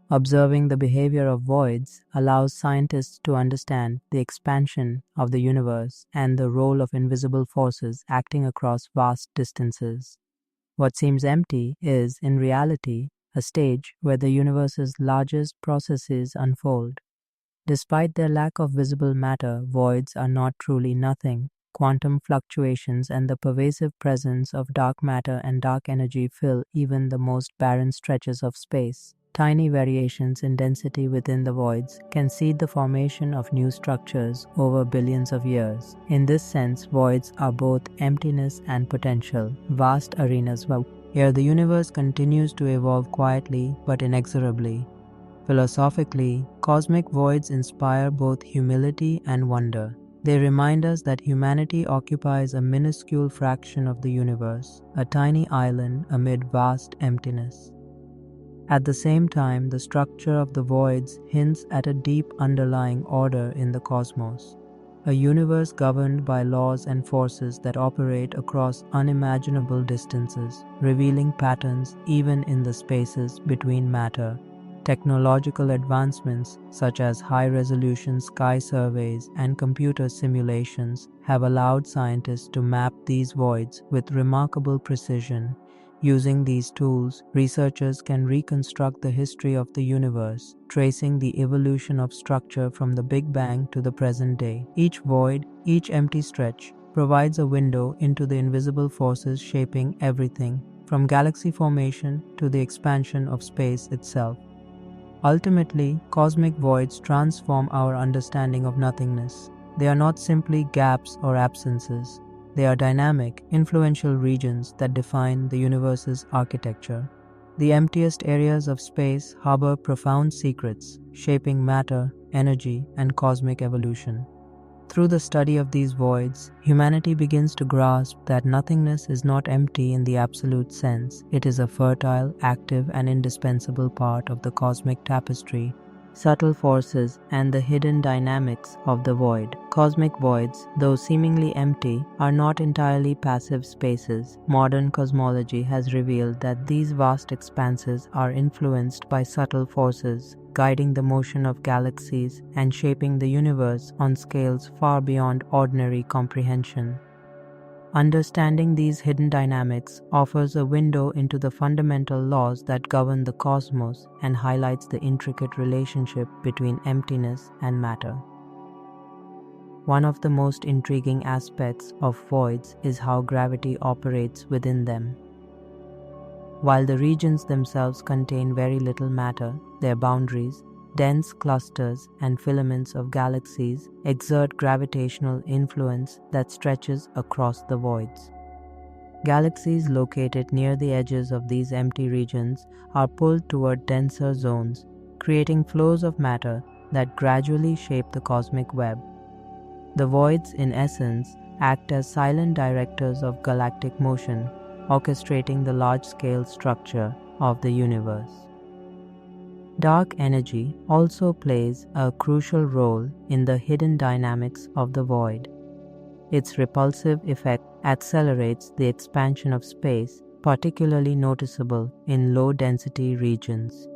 Observing the behavior of voids allows scientists to understand the expansion of the universe and the role of invisible forces acting across vast distances. What seems empty is, in reality, a stage where the universe's largest processes unfold. Despite their lack of visible matter, voids are not truly nothing. Quantum fluctuations and the pervasive presence of dark matter and dark energy fill even the most barren stretches of space. Tiny variations in density within the voids can seed the formation of new structures over billions of years. In this sense, voids are both emptiness and potential, vast arenas where the universe continues to evolve quietly but inexorably. Philosophically, cosmic voids inspire both humility and wonder. They remind us that humanity occupies a minuscule fraction of the universe, a tiny island amid vast emptiness. At the same time, the structure of the voids hints at a deep underlying order in the cosmos, a universe governed by laws and forces that operate across unimaginable distances, revealing patterns even in the spaces between matter. Technological advancements such as high-resolution sky surveys and computer simulations have allowed scientists to map these voids with remarkable precision. Using these tools, researchers can reconstruct the history of the universe, tracing the evolution of structure from the Big Bang to the present day. Each void, each empty stretch, provides a window into the invisible forces shaping everything, from galaxy formation to the expansion of space itself. Ultimately, cosmic voids transform our understanding of nothingness. They are not simply gaps or absences. They are dynamic, influential regions that define the universe's architecture. The emptiest areas of space harbor profound secrets, shaping matter, energy, and cosmic evolution. Through the study of these voids, humanity begins to grasp that nothingness is not empty in the absolute sense. It is a fertile, active, and indispensable part of the cosmic tapestry. Subtle forces and the hidden dynamics of the void. Cosmic voids, though seemingly empty, are not entirely passive spaces. Modern cosmology has revealed that these vast expanses are influenced by subtle forces, guiding the motion of galaxies and shaping the universe on scales far beyond ordinary comprehension. Understanding these hidden dynamics offers a window into the fundamental laws that govern the cosmos and highlights the intricate relationship between emptiness and matter. One of the most intriguing aspects of voids is how gravity operates within them. While the regions themselves contain very little matter, their boundaries, dense clusters and filaments of galaxies exert gravitational influence that stretches across the voids. Galaxies located near the edges of these empty regions are pulled toward denser zones, creating flows of matter that gradually shape the cosmic web. The voids, in essence, act as silent directors of galactic motion, orchestrating the large-scale structure of the universe. Dark energy also plays a crucial role in the hidden dynamics of the void. Its repulsive effect accelerates the expansion of space, particularly noticeable in low-density regions.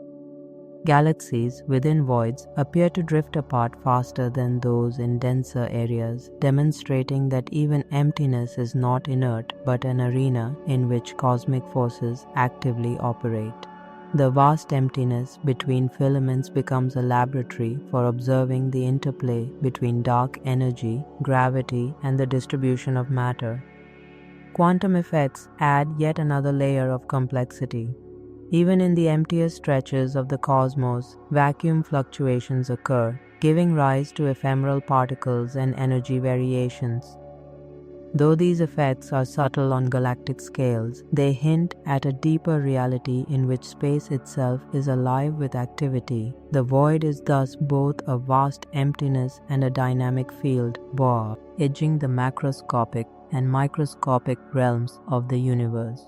Galaxies within voids appear to drift apart faster than those in denser areas, demonstrating that even emptiness is not inert but an arena in which cosmic forces actively operate. The vast emptiness between filaments becomes a laboratory for observing the interplay between dark energy, gravity, and the distribution of matter. Quantum effects add yet another layer of complexity. Even in the emptiest stretches of the cosmos, vacuum fluctuations occur, giving rise to ephemeral particles and energy variations. Though these effects are subtle on galactic scales, they hint at a deeper reality in which space itself is alive with activity. The void is thus both a vast emptiness and a dynamic field, edging the macroscopic and microscopic realms of the universe.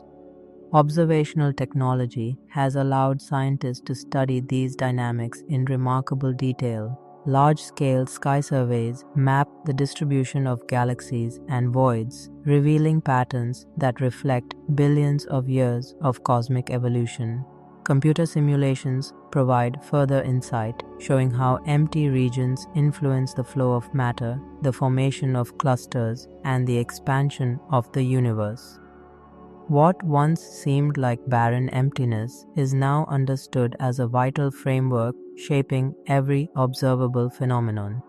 Observational technology has allowed scientists to study these dynamics in remarkable detail. Large-scale sky surveys map the distribution of galaxies and voids, revealing patterns that reflect billions of years of cosmic evolution. Computer simulations provide further insight, showing how empty regions influence the flow of matter, the formation of clusters, and the expansion of the universe. What once seemed like barren emptiness is now understood as a vital framework shaping every observable phenomenon.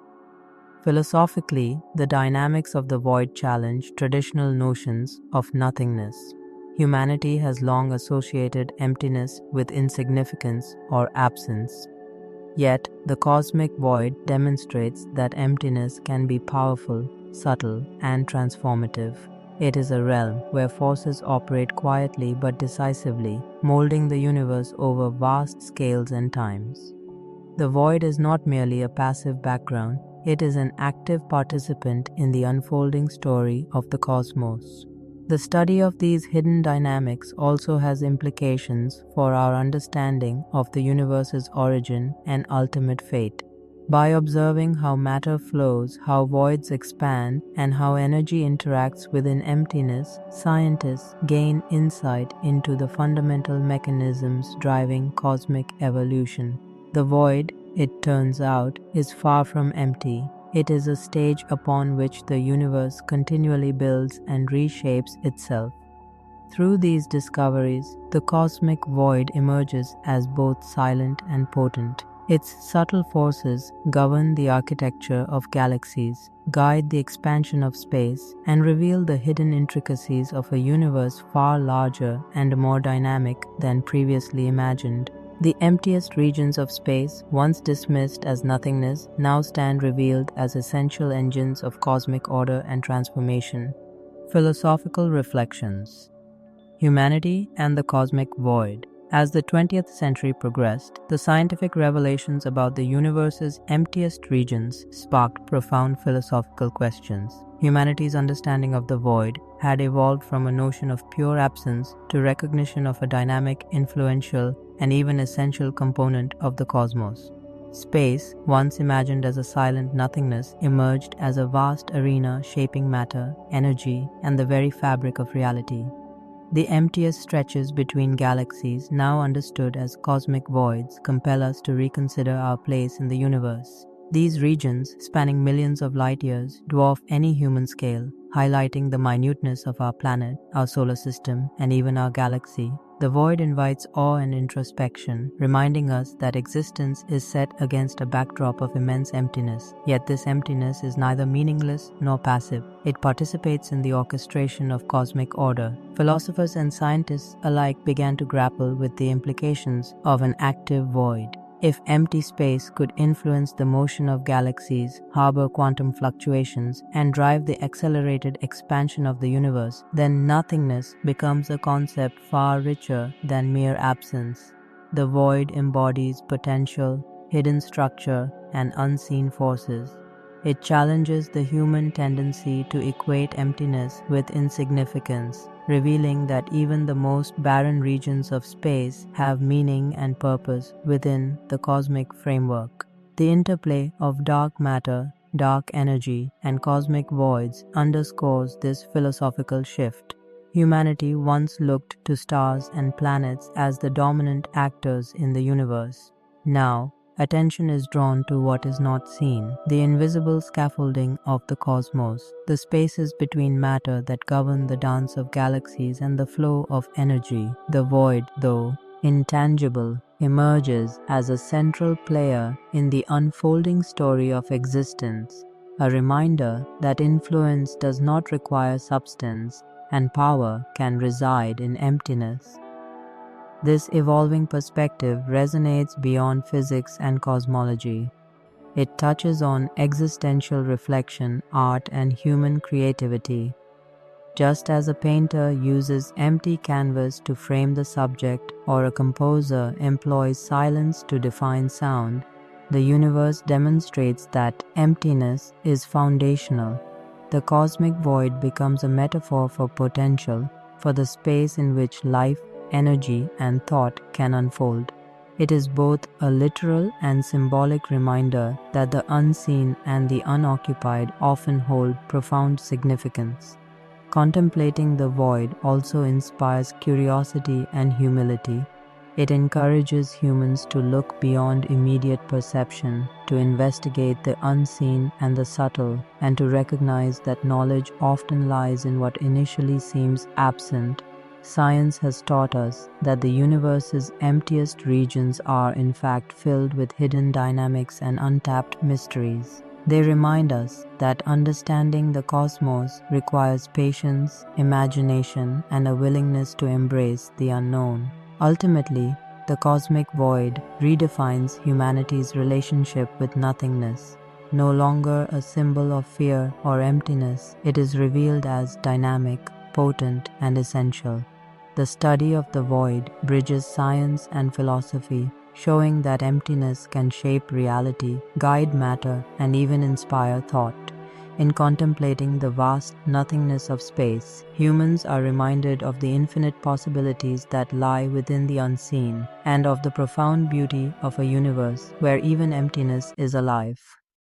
Philosophically, the dynamics of the void challenge traditional notions of nothingness. Humanity has long associated emptiness with insignificance or absence. Yet, the cosmic void demonstrates that emptiness can be powerful, subtle, and transformative. It is a realm where forces operate quietly but decisively, molding the universe over vast scales and times. The void is not merely a passive background, it is an active participant in the unfolding story of the cosmos. The study of these hidden dynamics also has implications for our understanding of the universe's origin and ultimate fate. By observing how matter flows, how voids expand, and how energy interacts within emptiness, scientists gain insight into the fundamental mechanisms driving cosmic evolution. The void, it turns out, is far from empty. It is a stage upon which the universe continually builds and reshapes itself. Through these discoveries, the cosmic void emerges as both silent and potent. Its subtle forces govern the architecture of galaxies, guide the expansion of space, and reveal the hidden intricacies of a universe far larger and more dynamic than previously imagined. The emptiest regions of space, once dismissed as nothingness, now stand revealed as essential engines of cosmic order and transformation. Philosophical reflections. Humanity and the cosmic void. As the 20th century progressed, the scientific revelations about the universe's emptiest regions sparked profound philosophical questions. Humanity's understanding of the void had evolved from a notion of pure absence to recognition of a dynamic, influential, and even essential component of the cosmos. Space, once imagined as a silent nothingness, emerged as a vast arena shaping matter, energy, and the very fabric of reality. The emptiest stretches between galaxies, now understood as cosmic voids, compel us to reconsider our place in the universe. These regions, spanning millions of light years, dwarf any human scale, highlighting the minuteness of our planet, our solar system, and even our galaxy. The void invites awe and introspection, reminding us that existence is set against a backdrop of immense emptiness. Yet this emptiness is neither meaningless nor passive. It participates in the orchestration of cosmic order. Philosophers and scientists alike began to grapple with the implications of an active void. If empty space could influence the motion of galaxies, harbor quantum fluctuations, and drive the accelerated expansion of the universe, then nothingness becomes a concept far richer than mere absence. The void embodies potential, hidden structure, and unseen forces. It challenges the human tendency to equate emptiness with insignificance, revealing that even the most barren regions of space have meaning and purpose within the cosmic framework. The interplay of dark matter, dark energy, and cosmic voids underscores this philosophical shift. Humanity once looked to stars and planets as the dominant actors in the universe. Now, attention is drawn to what is not seen, the invisible scaffolding of the cosmos, the spaces between matter that govern the dance of galaxies and the flow of energy. The void, though intangible, emerges as a central player in the unfolding story of existence, a reminder that influence does not require substance and power can reside in emptiness. This evolving perspective resonates beyond physics and cosmology. It touches on existential reflection, art, and human creativity. Just as a painter uses empty canvas to frame the subject, or a composer employs silence to define sound, the universe demonstrates that emptiness is foundational. The cosmic void becomes a metaphor for potential, for the space in which life, energy, and thought can unfold. It is both a literal and symbolic reminder that the unseen and the unoccupied often hold profound significance. Contemplating the void also inspires curiosity and humility. It encourages humans to look beyond immediate perception, to investigate the unseen and the subtle, and to recognize that knowledge often lies in what initially seems absent. Science has taught us that the universe's emptiest regions are in fact filled with hidden dynamics and untapped mysteries. They remind us that understanding the cosmos requires patience, imagination, and a willingness to embrace the unknown. Ultimately, the cosmic void redefines humanity's relationship with nothingness. No longer a symbol of fear or emptiness, it is revealed as dynamic, potent, and essential. The study of the void bridges science and philosophy, showing that emptiness can shape reality, guide matter, and even inspire thought. In contemplating the vast nothingness of space, humans are reminded of the infinite possibilities that lie within the unseen, and of the profound beauty of a universe where even emptiness is alive.